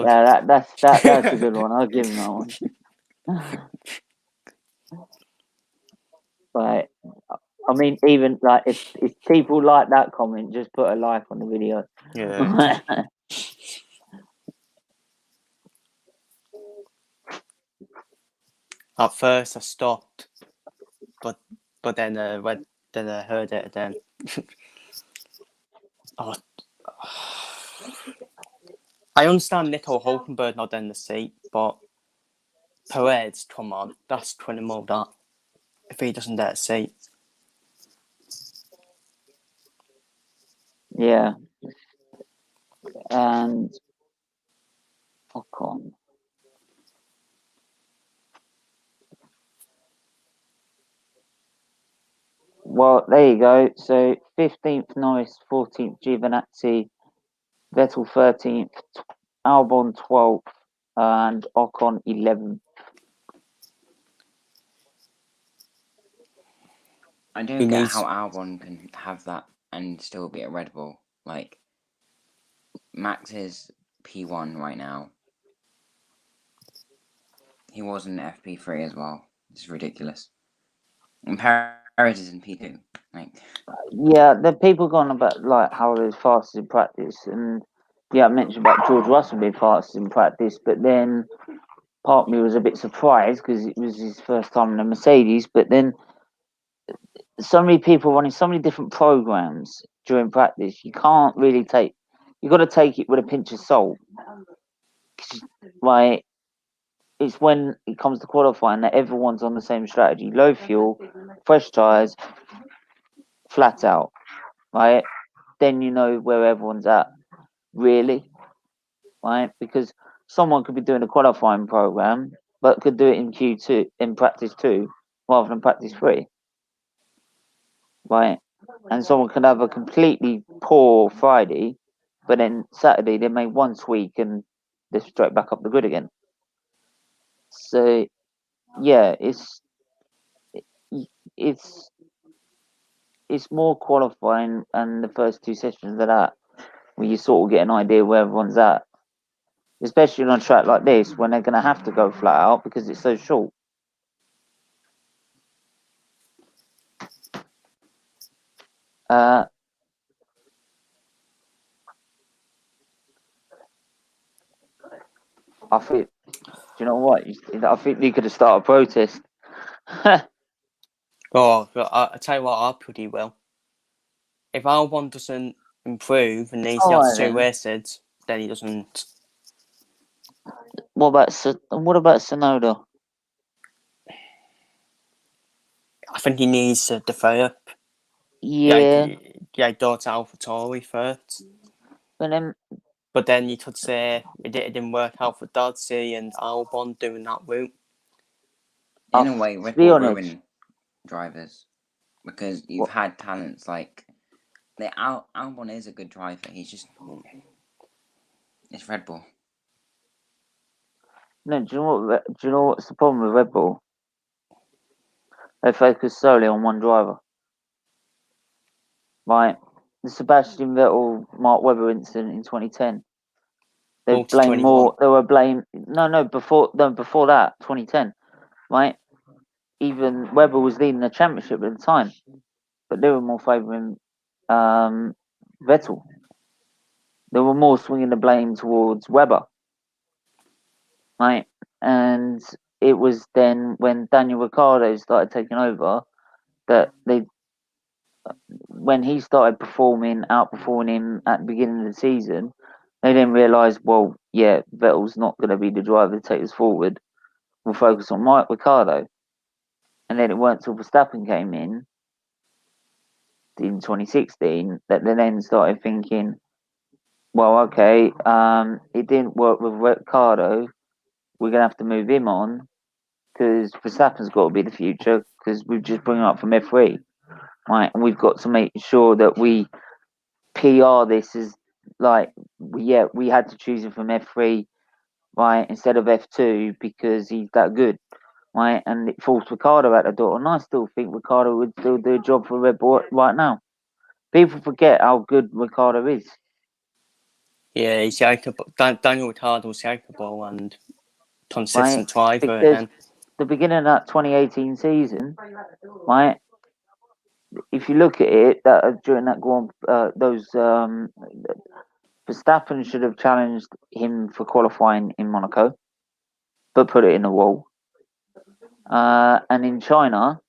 Yeah, that's a good one. I'll give him that one. Right. I mean, even like if people like that comment, just put a like on the video. Yeah. At first, I stopped, but then I heard it again. I understand Nico Hulkenberg not in the seat, but Perez, come on, that's 20 mil that. If he doesn't get a seat. Yeah. And Ocon. Well, there you go. So 15th Norris, 14th Giovinazzi, Vettel 13th, Albon 12th, and Ocon 11th. I don't get how Albon can have that and still be at Red Bull. Like, Max is P1 right now. He was in FP3 as well. It's ridiculous. And Perez is in P2. Like, yeah, the people gone about like how it was fastest in practice, and yeah, I mentioned about George Russell being fastest in practice, but then part of me was a bit surprised because it was his first time in a Mercedes. But then so many people running so many different programs during practice, you can't really take. You got to take it with a pinch of salt. Like, it's when it comes to qualifying that everyone's on the same strategy: low fuel, fresh tires, flat out. Right? Then you know where everyone's at, really. Right? Because someone could be doing a qualifying program, but could do it in Q2 in practice 2 rather than practice 3. Right? And someone could have a completely poor Friday, but then Saturday they made one tweak and they're straight back up the grid again. So yeah, it's more qualifying and the first 2 sessions of that where you sort of get an idea where everyone's at. Especially on a track like this when they're going to have to go flat out because it's so short. I think, do you know what? I think you could have started a protest. I tell you what, I pretty well. If Albon doesn't improve and needs to have 2 races, then he doesn't. What about Tsunoda? I think he needs to develop. Yeah. Go to AlphaTauri first. But then you could say it didn't work out for Doddsy and Albon doing that route. in a way, To Red be Bull honest, ruin drivers because you've had talents like Albon is a good driver. He's just it's Red Bull. no. Do you know what's the problem with Red Bull? They focus solely on one driver. Right, the Sebastian Vettel Mark Webber incident in 2010. They blame 21. more. They were blame. No, before that, 2010. Right, even Webber was leading the championship at the time, but they were more favouring Vettel. They were more swinging the blame towards Webber. Right, and it was then when Daniel Ricciardo started taking over that when he started outperforming him at the beginning of the season, they then realised, well, yeah, Vettel's not going to be the driver to take us forward. We'll focus on Mike Ricciardo. And then it weren't until Verstappen came in 2016 that they then started thinking, well, okay, it didn't work with Ricciardo. We're going to have to move him on because Verstappen's got to be the future because we've just brought him up from F3. Right, and we've got to make sure that we PR this as like, yeah, we had to choose him from F3, right, instead of F2 because he's that good, right, and it forced Ricardo out the door. And I still think Ricardo would still do a job for Red Bull right now. People forget how good Ricardo is. Yeah, he's Daniel Ricciardo's capable and consistent Right, driver because again. the beginning of that 2018 season, right, if you look at it, that during that Verstappen should have challenged him for qualifying in Monaco, but put it in the wall. And in China,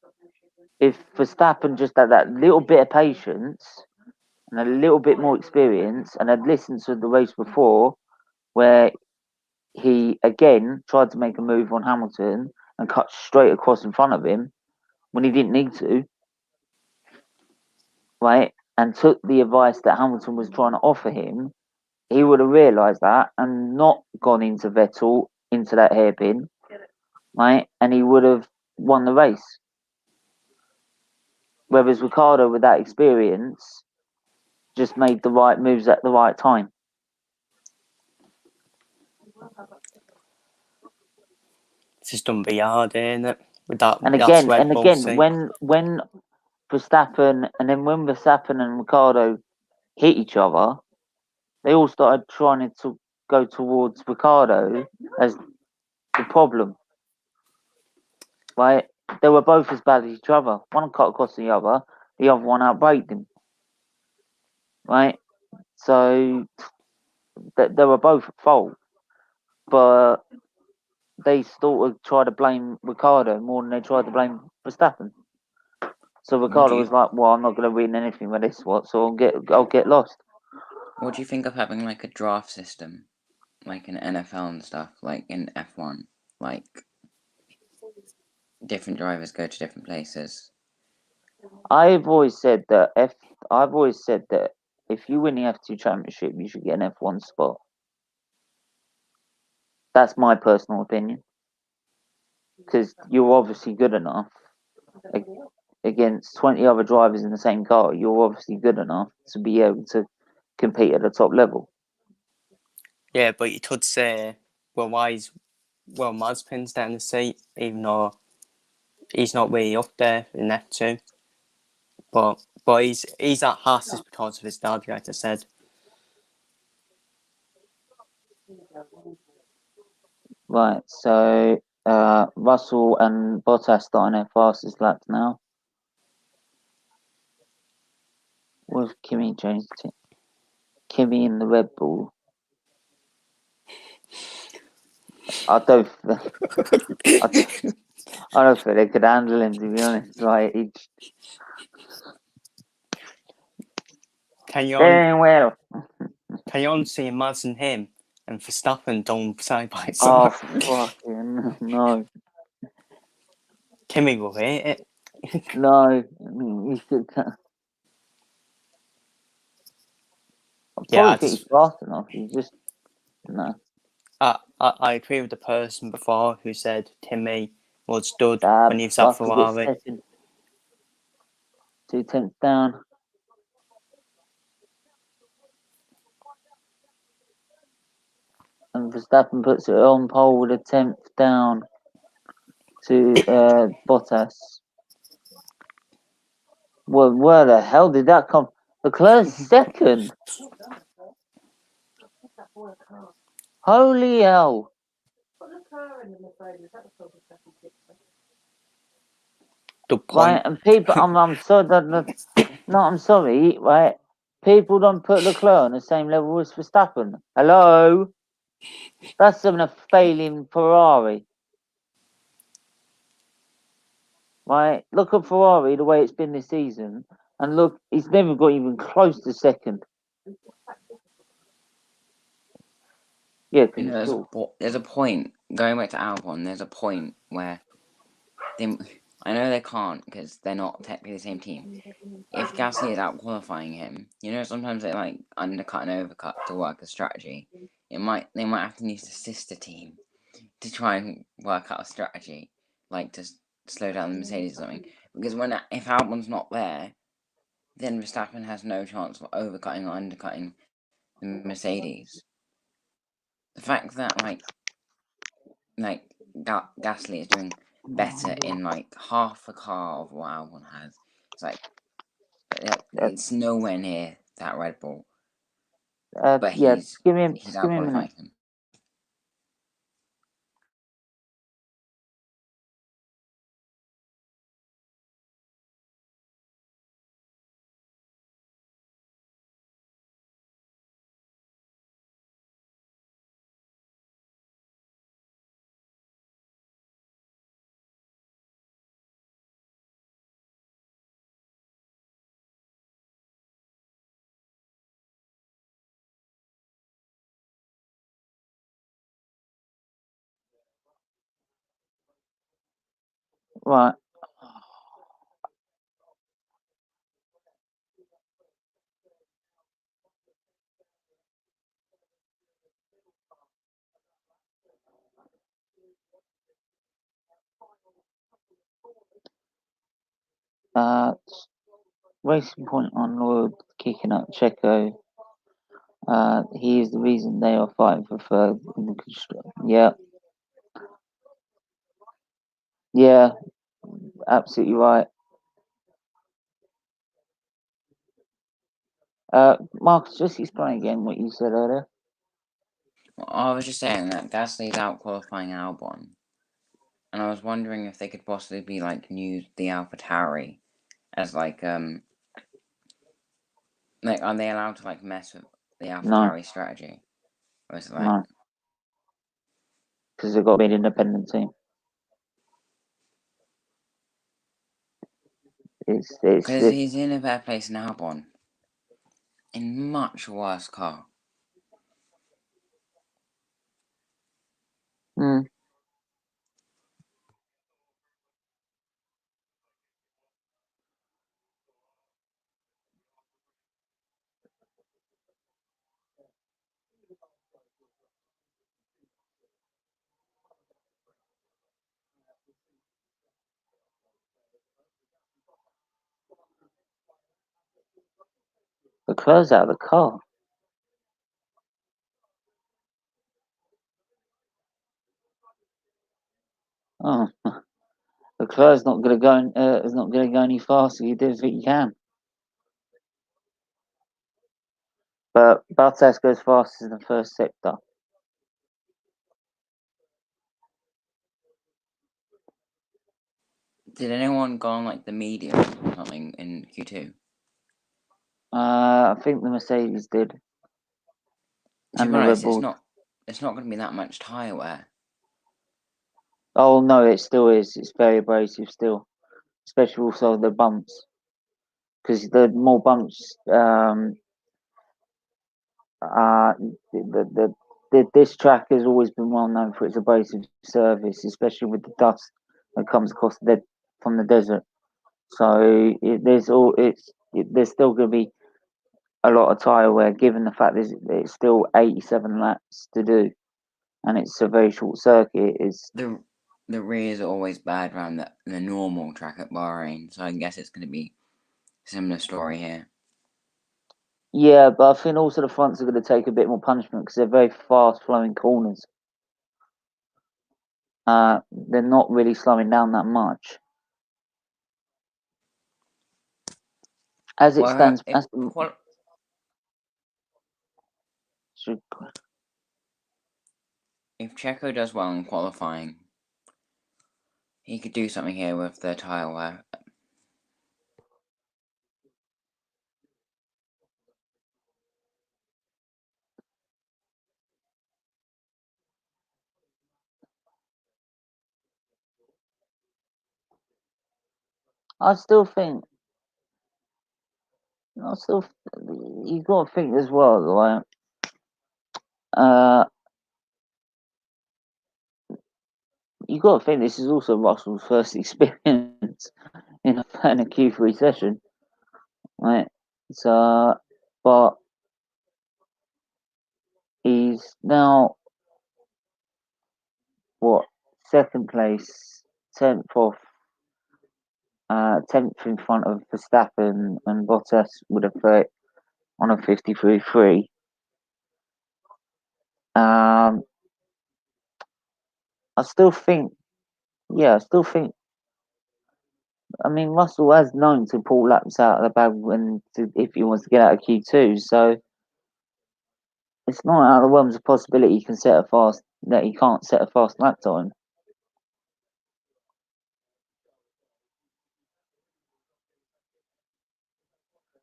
if Verstappen just had that little bit of patience and a little bit more experience and had listened to the race before, where he again tried to make a move on Hamilton and cut straight across in front of him when he didn't need to, right, and took the advice that Hamilton was trying to offer him, he would have realised that and not gone into Vettel into that hairpin, right, and he would have won the race. Whereas Ricardo, with that experience, just made the right moves at the right time. It's just done be hard, ain't it? With that, And that's again, Red Bull thing. when Verstappen and Ricardo hit each other, they all started trying to go towards Ricardo as the problem. Right? They were both as bad as each other. One cut across the other one outbraked him. Right? So they were both at fault, but they sort of tried to blame Ricardo more than they tried to blame Verstappen. So Ricardo was like, "Well, I'm not going to win anything with this one, so I'll get lost." What do you think of having like a draft system, like in NFL and stuff, like in F1, like different drivers go to different places? I've always said that if you win the F2 championship, you should get an F1 spot. That's my personal opinion. Because you're obviously good enough against 20 other drivers in the same car. You're obviously good enough to be able to compete at the top level. Yeah, but you could say, well, Mazepin's down the seat, even though he's not really up there in F2. But he's at Haas is because of his dad, like I said. Right, so Russell and Bottas starting their fastest laps now. With Kimi in the Red Bull. I don't think they could handle him, to be honest. Right, Can you see imagine him and Verstappen done side by side? Oh, fucking no. Kimi will hate it. No, he should. I probably think he's fast enough. He's just no. I agree with the person before who said Kimi was dud when he was at Ferrari. 2 tenths down. And Verstappen puts it on pole with a 10th down to Bottas. Well, where the hell did that come? Leclerc's second. Holy hell! Right, and people, I'm sorry that no, I'm sorry, right? People don't put Leclerc on the same level as Verstappen. Hello, that's a failing Ferrari. Right, look at Ferrari the way it's been this season, and look, he's never got even close to second. Yeah, because there's a point going back to Albon. There's a point where I know they can't because they're not technically the same team. If Gasly is out qualifying him, sometimes they like undercut and overcut to work a strategy. They might have to use a sister team to try and work out a strategy, like to slow down the Mercedes or something. Because if Albon's not there, then Verstappen has no chance of overcutting or undercutting the Mercedes. The fact that Gasly is doing better in like half a car of what Albon has, it's nowhere near that Red Bull. But he's out qualifying him. right. Racing Point on Lord kicking up Checo. He is the reason they are fighting for third in the construction. Yeah, absolutely right. Marcus, just explain again what you said earlier. Well, I was just saying that Gasly's out qualifying Albon, and I was wondering if they could possibly be use the AlphaTauri as are they allowed to mess with the AlphaTauri strategy, or is it No, because they've got to be an independent team. Because he's in a better place than Albon, in much worse car. Leclerc's out of the car. Oh, Leclerc's not going to go. Is not going to go any faster. He does what he can. But Bottas goes faster in the first sector. Did anyone go on the medium or something in Q2? I think the Mercedes did. To be honest, it's not going to be that much tyre wear. Oh no, it still is. It's very abrasive still, especially also the bumps, because the more bumps, this track has always been well known for its abrasive surface, especially with the dust that comes across from the desert. So there's still going to be a lot of tyre wear, given the fact that it's still 87 laps to do, and it's a very short circuit. the rears are always bad around the normal track at Bahrain, so I guess it's going to be a similar story here. Yeah, but I think also the fronts are going to take a bit more punishment because they're very fast-flowing corners. They're not really slowing down that much. As it stands, if Checo does well in qualifying, he could do something here with the tyre wear. I still think you got to think as well, like you got to think this is also Russell's first experience in a Q3 session, right? So, but he's now second place, 10th in front of Verstappen and Bottas with a on a 53.3. I still think. I mean, Russell has known to pull laps out of the bag if he wants to get out of Q2. So it's not out of the realms of possibility he can't set a fast lap time.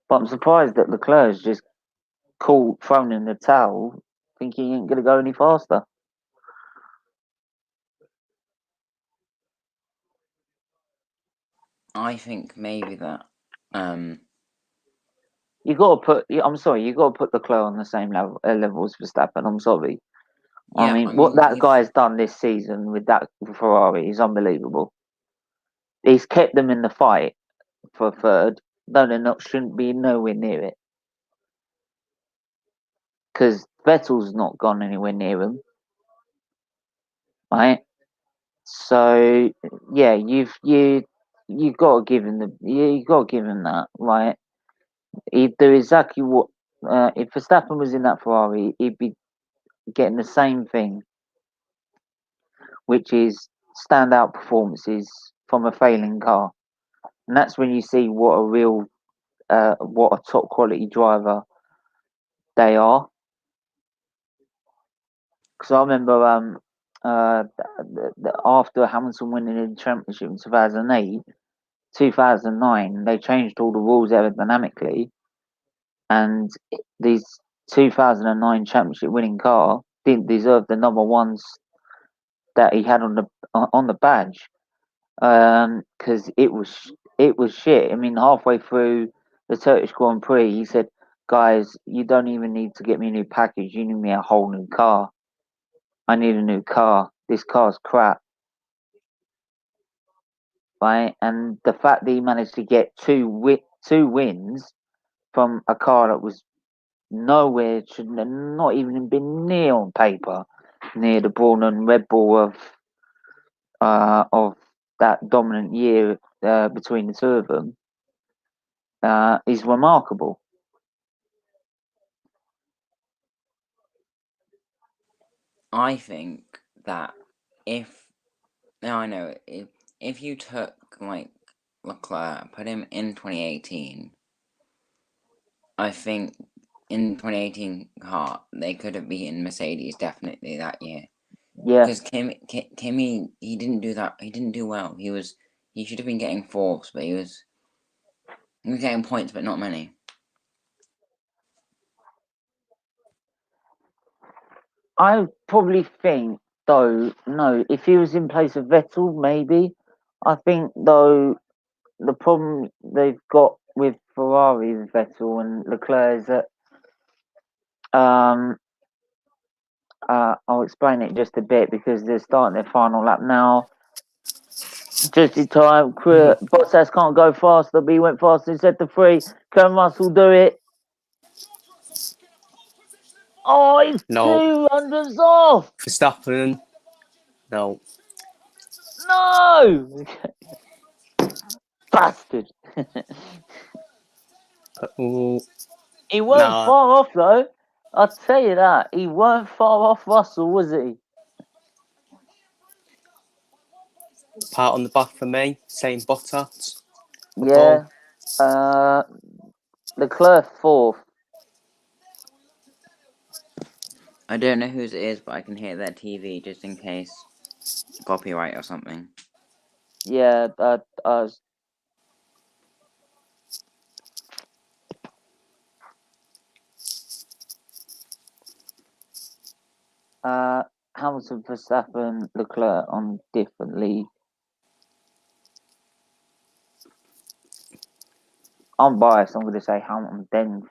But I'm surprised that Leclerc's just thrown in the towel, thinking he ain't going to go any faster. I think maybe that. You got to put. I'm sorry. You got to put Leclerc on the same level as Verstappen. I'm sorry. Yeah, I mean, what that guy's done this season with that Ferrari is unbelievable. He's kept them in the fight for third, though shouldn't be nowhere near it. Because Vettel's not gone anywhere near him, right? So yeah, you got to give him that, right? He'd do exactly what if Verstappen was in that Ferrari, he'd be getting the same thing, which is standout performances from a failing car, and that's when you see what a top quality driver they are. Because I remember after Hamilton winning the championship in 2008, 2009, they changed all the rules aerodynamically, and these 2009 championship winning car didn't deserve the number ones that he had on the badge, because it was shit. I mean, halfway through the Turkish Grand Prix, he said, "Guys, you don't even need to get me a new package. You need me a whole new car. I need a new car. This car's crap." Right, and the fact that he managed to get two wins from a car that was nowhere, should not even been near on paper, near the Brawn and Red Bull of that dominant year between the two of them, is remarkable. I think that if you took like Leclerc, put him in 2018, I think in 2018 car they could have beaten Mercedes definitely that year. Yeah, because Kimi he didn't do that. He didn't do well. He should have been getting fourths, but he was getting points, but not many. I probably think though, no, if he was in place of Vettel, maybe. I think though the problem they've got with Ferrari with Vettel and Leclerc is that I'll explain it just a bit because they're starting their final lap now. Just in time, Bottas can't go faster, but he went faster instead to 3. Can Russell do it? Oh, he's No. 200s off. Verstappen, no. No! Bastard! Ooh, He weren't nah, far off though. I'll tell you that. He weren't far off Russell, was he? pat on the back for me, saying Bottas. Yeah. Leclerc fourth. I don't know whose it is, but I can hear their TV just in case copyright or something. Yeah, Hamilton, Verstappen, Leclerc on different league. I'm biased. I'm going to say Hamilton, then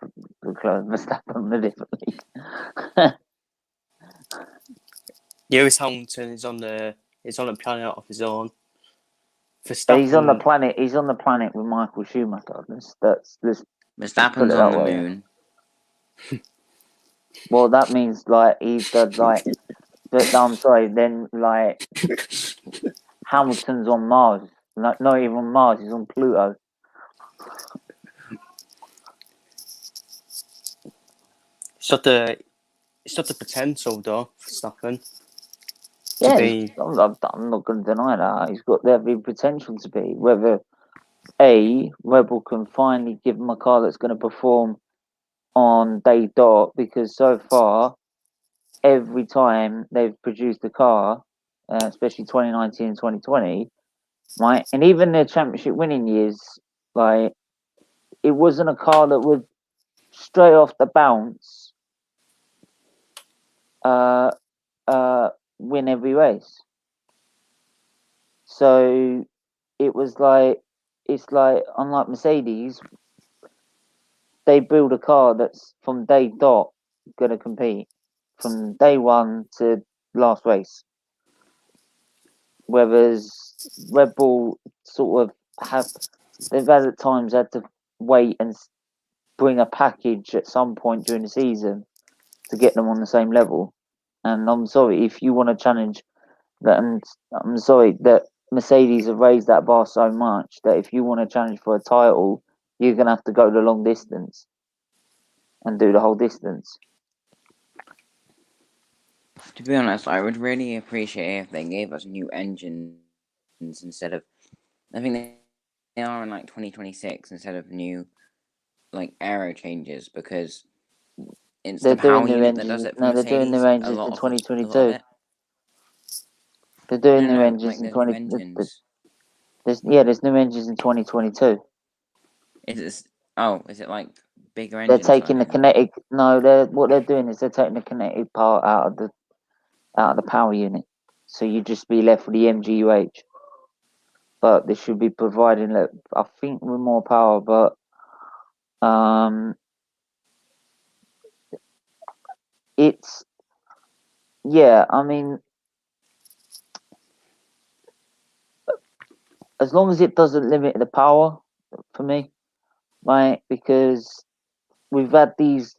Leclerc, Verstappen on a different league. Lewis Hamilton is on a planet of his own. But he's on the Verstappen, planet. He's on the planet with Michael Schumacher. Let's put it Verstappen's on that the way. moon. Well, that means like he's the like. But I'm sorry. Then like Hamilton's on Mars. Not even on Mars. He's on Pluto. it's not the potential though, Verstappen. Yeah, Be... I'm not going to deny that. He's got every potential to be. Whether Red Bull can finally give him a car that's going to perform on day dot, because so far, every time they've produced a car, especially 2019 and 2020, right, and even their championship winning years, like, it wasn't a car that would straight off the bounce uh, win every race. So it was like, it's like, unlike Mercedes, they build a car that's from day dot going to compete from day one to last race. Whereas Red Bull sort of they've at times had to wait and bring a package at some point during the season to get them on the same level. And I'm sorry if you want to challenge that, and I'm sorry that Mercedes have raised that bar so much that if you want to challenge for a title, you're going to have to go the long distance and do the whole distance. To be honest, I would really appreciate if they gave us new engines instead of. I think they are in like 2026 instead of new like aero changes, because it's They're the doing power new unit that does engines. it for No, they're doing new Mercedes. A engines lot in of a lot of 2022. it. They're doing new No, engines like in there's new 20. engines. There's new engines in 2022. Is it like bigger They're engines? I taking the don't know. kinetic. No, what they're doing is they're taking the kinetic part out of the power unit. So you just be left with the MGUH. But they should be providing, I think, with more power. But it's yeah. I mean, as long as it doesn't limit the power for me, right? Because we've had these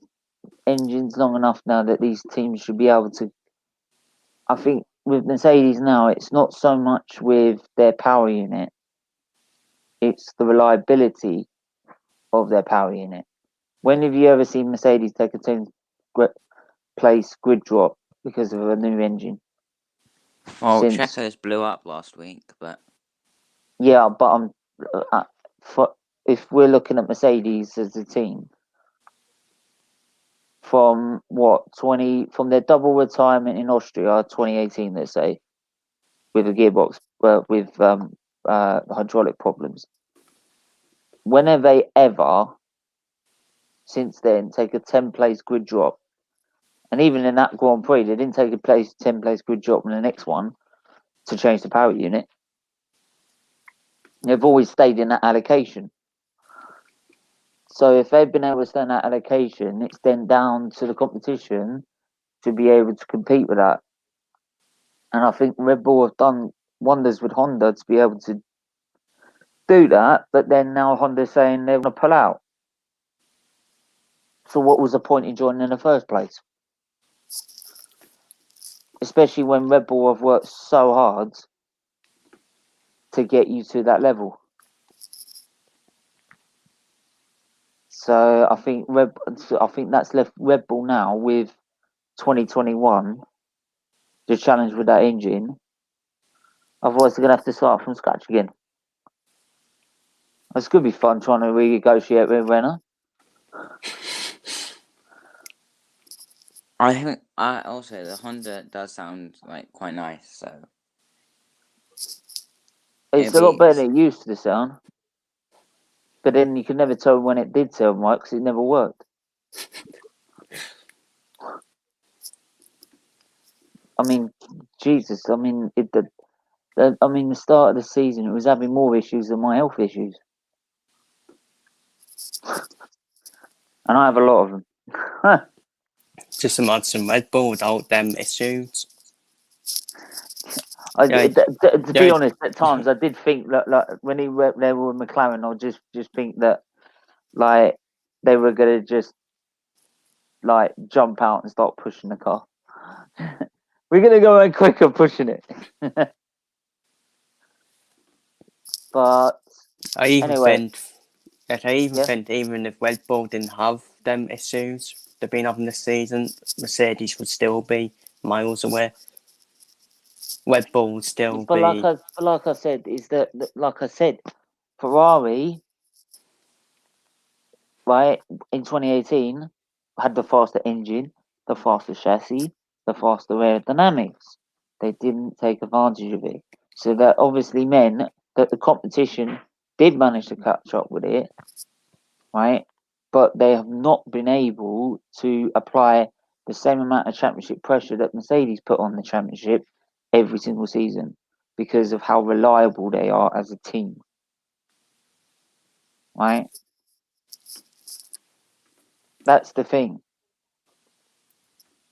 engines long enough now that these teams should be able to. I think with Mercedes now, it's not so much with their power unit, it's the reliability of their power unit. When have you ever seen Mercedes take a 10th place grid drop because of a new engine? Well, Since Checo's blew up last week, but yeah, but if we're looking at Mercedes as a team, from from their double retirement in Austria 2018, let's say, with a gearbox with hydraulic problems, when have they ever since then take a 10 place grid drop? And even in that Grand Prix, they didn't take a 10 place grid drop in the next one to change the power unit. They've always stayed in that allocation. So if they've been able to stay in that allocation, it's then down to the competition to be able to compete with that. And I think Red Bull have done wonders with Honda to be able to do that, but then now Honda's saying they're going to pull out. So what was the point in joining in the first place? Especially when Red Bull have worked so hard to get you to that level. So I think that's left Red Bull now with 2021 to challenge with that engine. Otherwise, they're gonna have to start from scratch again. It's gonna be fun trying to renegotiate with Renault. I think also the Honda does sound like quite nice. So It's a lot better than it used to sound. But then you can never tell when it did sound right because it never worked. I mean, Jesus. I mean, the start of the season, it was having more issues than my health issues, and I have a lot of them. Just imagine Red Bull without them issues. To be honest, at times I did think that, like, when they were McLaren, I just think that, like, they were gonna just, like, jump out and start pushing the car. We're gonna go in quicker pushing it. But I even anyway, think even if Red Bull didn't have them issues they've been having this season, Mercedes would still be miles away. Red Bull would still but be. like I said, Ferrari, right, in 2018 had the faster engine, the faster chassis, the faster aerodynamics. They didn't take advantage of it, so that obviously meant that the competition did manage to catch up with it, right? But they have not been able to apply the same amount of championship pressure that Mercedes put on the championship every single season because of how reliable they are as a team, right? That's the thing,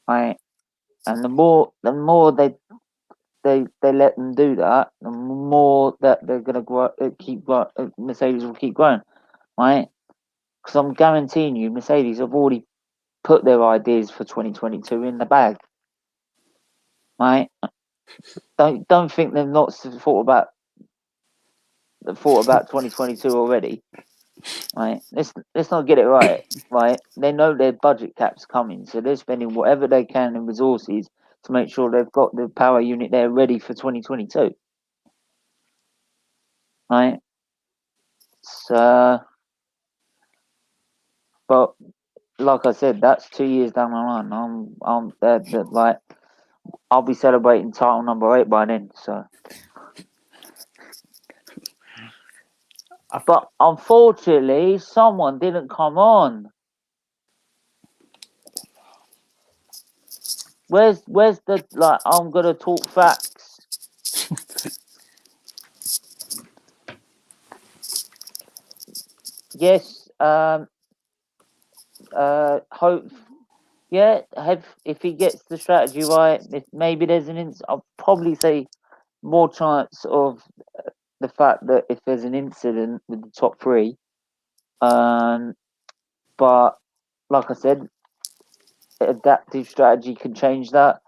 right? And the more they let them do that, the more that they're gonna grow, Mercedes will keep growing, right? Because I'm guaranteeing you, Mercedes have already put their ideas for 2022 in the bag, right? Don't think they've not thought about 2022 already, right? Let's not get it right. They know their budget cap's coming, so they're spending whatever they can in resources to make sure they've got the power unit there ready for 2022, right? So, but like I said, that's 2 years down the line. Like, I'll be celebrating title number 8 by then. So, but unfortunately, someone didn't come on. Where's the, like, I'm gonna talk facts? Yes. Hope. Yeah. If he gets the strategy right, if maybe there's I'll probably say more chance of the fact that if there's an incident with the top 3. But like I said, adaptive strategy can change that.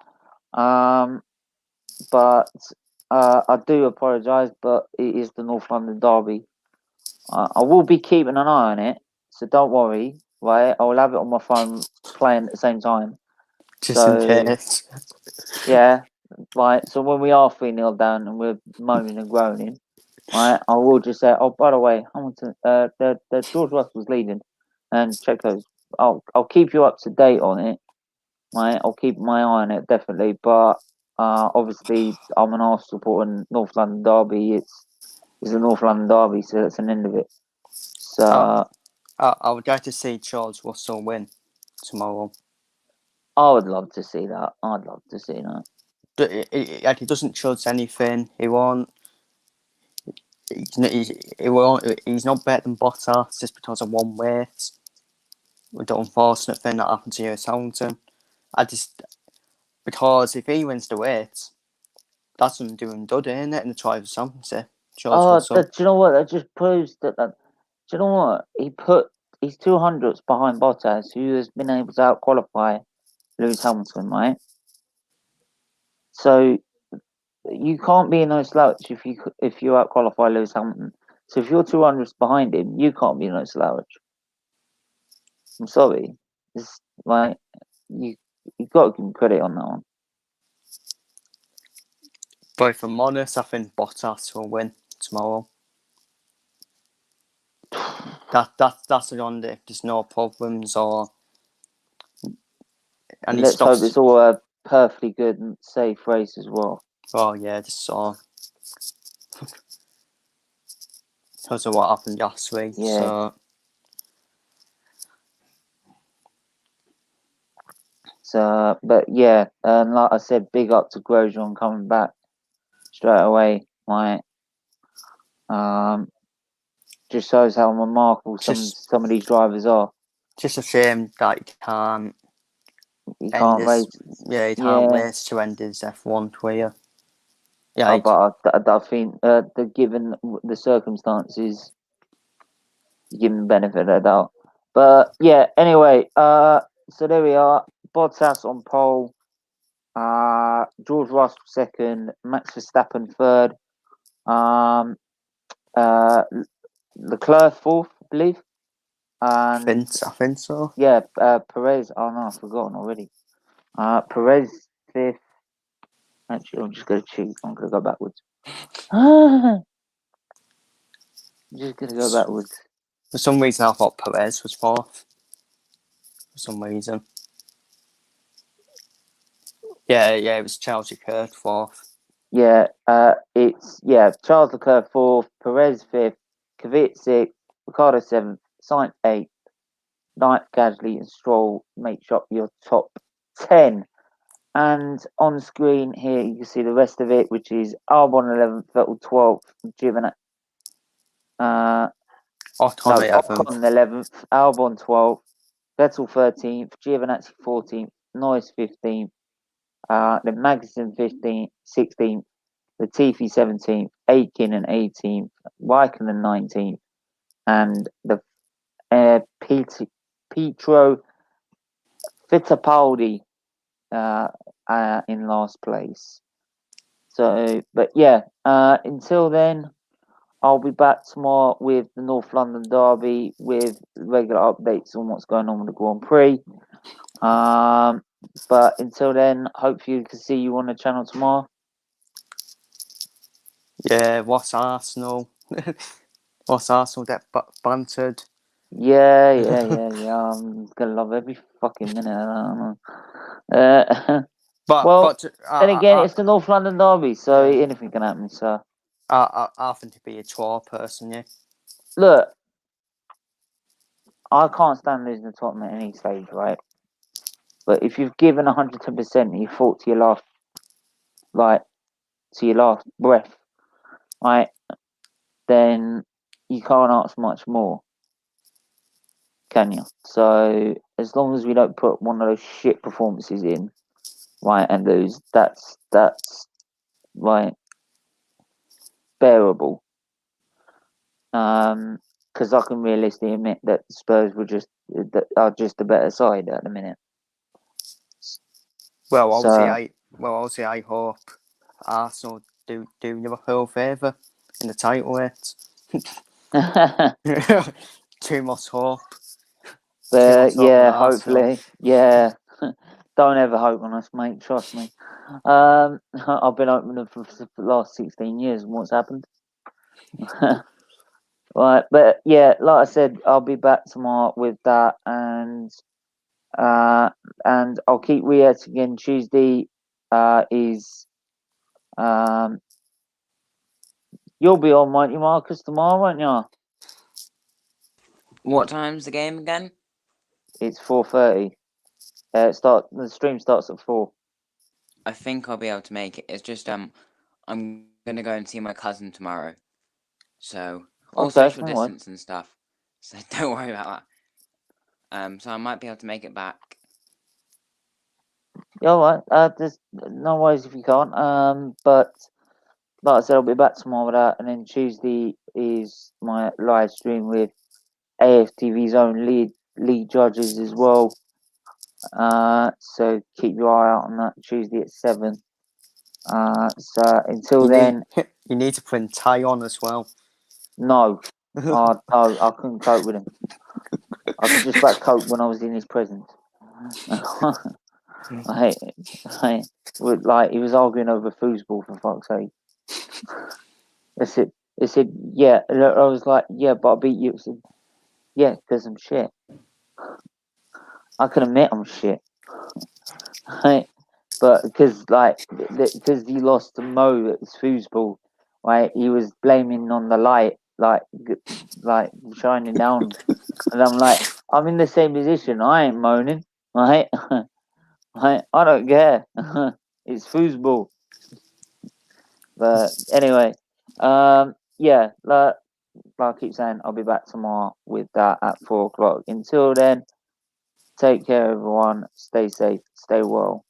But I do apologise, but it is the North London derby. I will be keeping an eye on it, so don't worry. Right, I will have it on my phone playing at the same time. Just in case. Yeah, right. So when we are 3-0 down and we're moaning and groaning, right, I will just say, oh, by the way, Hamilton, the George Russell's leading, and check those. I'll keep you up to date on it. Right, I'll keep my eye on it definitely. But obviously, I'm an Arsenal supporter. And North London derby. It's a North London derby, so that's an end of it. So I would like to see George Russell win tomorrow. I would love to see that. I'd love to see that. He doesn't judge anything. He won't. He's not better than Bottas just because of one weight. With the unfortunate thing that happened to Lewis Hamilton. Because if he wins the weight, that's him doing good, isn't it? In the Drivers' Championship. Do you know what? That just proves that. Do you know what? He put his 200s behind Bottas, who has been able to out-qualify Lewis Hamilton, right? So you can't be in no slouch if you out qualify Lewis Hamilton. So if you're 200 behind him, you can't be in no slouch. I'm sorry. It's like you got to give him credit on that one. But if I'm honest, I think Bottas will win tomorrow. That's on if there's no problems or. And Let's hope it's all a perfectly good and safe race as well. Oh yeah, just saw. Because of what happened last week. Yeah. So, but yeah, like I said, big up to Grosjean coming back straight away. Like, just shows how remarkable some of these drivers are. Just a shame that he can't. He can't race. Yeah, he can't race to end his F1 career. Yeah, but I think given the circumstances, give him the benefit of the doubt. But yeah, anyway, so there we are. Bottas on pole. George Russell second. Max Verstappen third. Leclerc fourth, I believe. And I think so. Yeah, Perez. Oh no, I've forgotten already. Perez fifth. Actually, I'm just gonna cheat. I'm gonna go backwards. I'm just gonna go backwards. For some reason, I thought Perez was fourth. For some reason. Yeah, it was Charles Leclerc fourth. Yeah, it's Charles Leclerc fourth, Perez fifth, Kvyat sixth, Ricciardo seventh, Sainz eighth, ninth Gasly and Stroll makes up your top 10. And on screen here you can see the rest of it, which is Albon 11th, Vettel 12th, Giovinazzi Ocon 11th, Albon 12th, Vettel 13th, Giovinazzi 14th, Norris 15th, then Magnussen 15th, 16th, Latifi 17th, Aikin 18th, Raikkonen 19th, and the Pietro Fittipaldi in last place. So, but yeah, until then, I'll be back tomorrow with the North London Derby with regular updates on what's going on with the Grand Prix. But until then, hopefully we can see you on the channel tomorrow. Yeah, what's Arsenal? What's Arsenal get bantered? Yeah. I'm gonna love every fucking minute. Then again, it's the North London Derby, so anything can happen. So I think to be a draw personally. Look, I can't stand losing the Tottenham at any stage, right? But if you've given 110%, you fought to your last, breath, right? Then you can't ask much more, can you? So as long as we don't put one of those shit performances in, right, and lose, that's right, bearable. Because I can realistically admit that Spurs are just a better side at the minute. Well, obviously, I hope Arsenal do Liverpool a favour in the title race. Too much hope. But yeah, hopefully, yeah. Don't ever hope on us, mate. Trust me. I've been hoping them for the last 16 years, and what's happened? Right, but yeah, like I said, I'll be back tomorrow with that, and I'll keep reacting again. Tuesday is you'll be on, won't you, Marcus, tomorrow, won't you? What time's the game again? It's 4:30. The stream starts at 4. I think I'll be able to make it. It's just I'm gonna go and see my cousin tomorrow, so all social distance and stuff. So don't worry about that. So I might be able to make it back. Yeah, all right. There's no worries if you can't. But like I said, I'll be back tomorrow with that, and then Tuesday is my live stream with AFTV's own lead judges as well. So keep your eye out on that Tuesday at 7. So until then, you need to put in tie on as well. no. No, I couldn't cope with him. I could just about cope when I was in his presence. Like he was arguing over foosball, for fuck's sake. They said, yeah. I was like, yeah, but I beat you. I said, yeah, because I'm shit. I can admit I'm shit. Right? But because because he lost to Mo at his foosball, right? He was blaming on the light, like shining down, and I'm like, I'm in the same position. I ain't moaning, right? I don't care. It's foosball. But anyway, yeah, like I keep saying, I'll be back tomorrow with that at 4:00. Until then, take care, everyone. Stay safe. Stay well.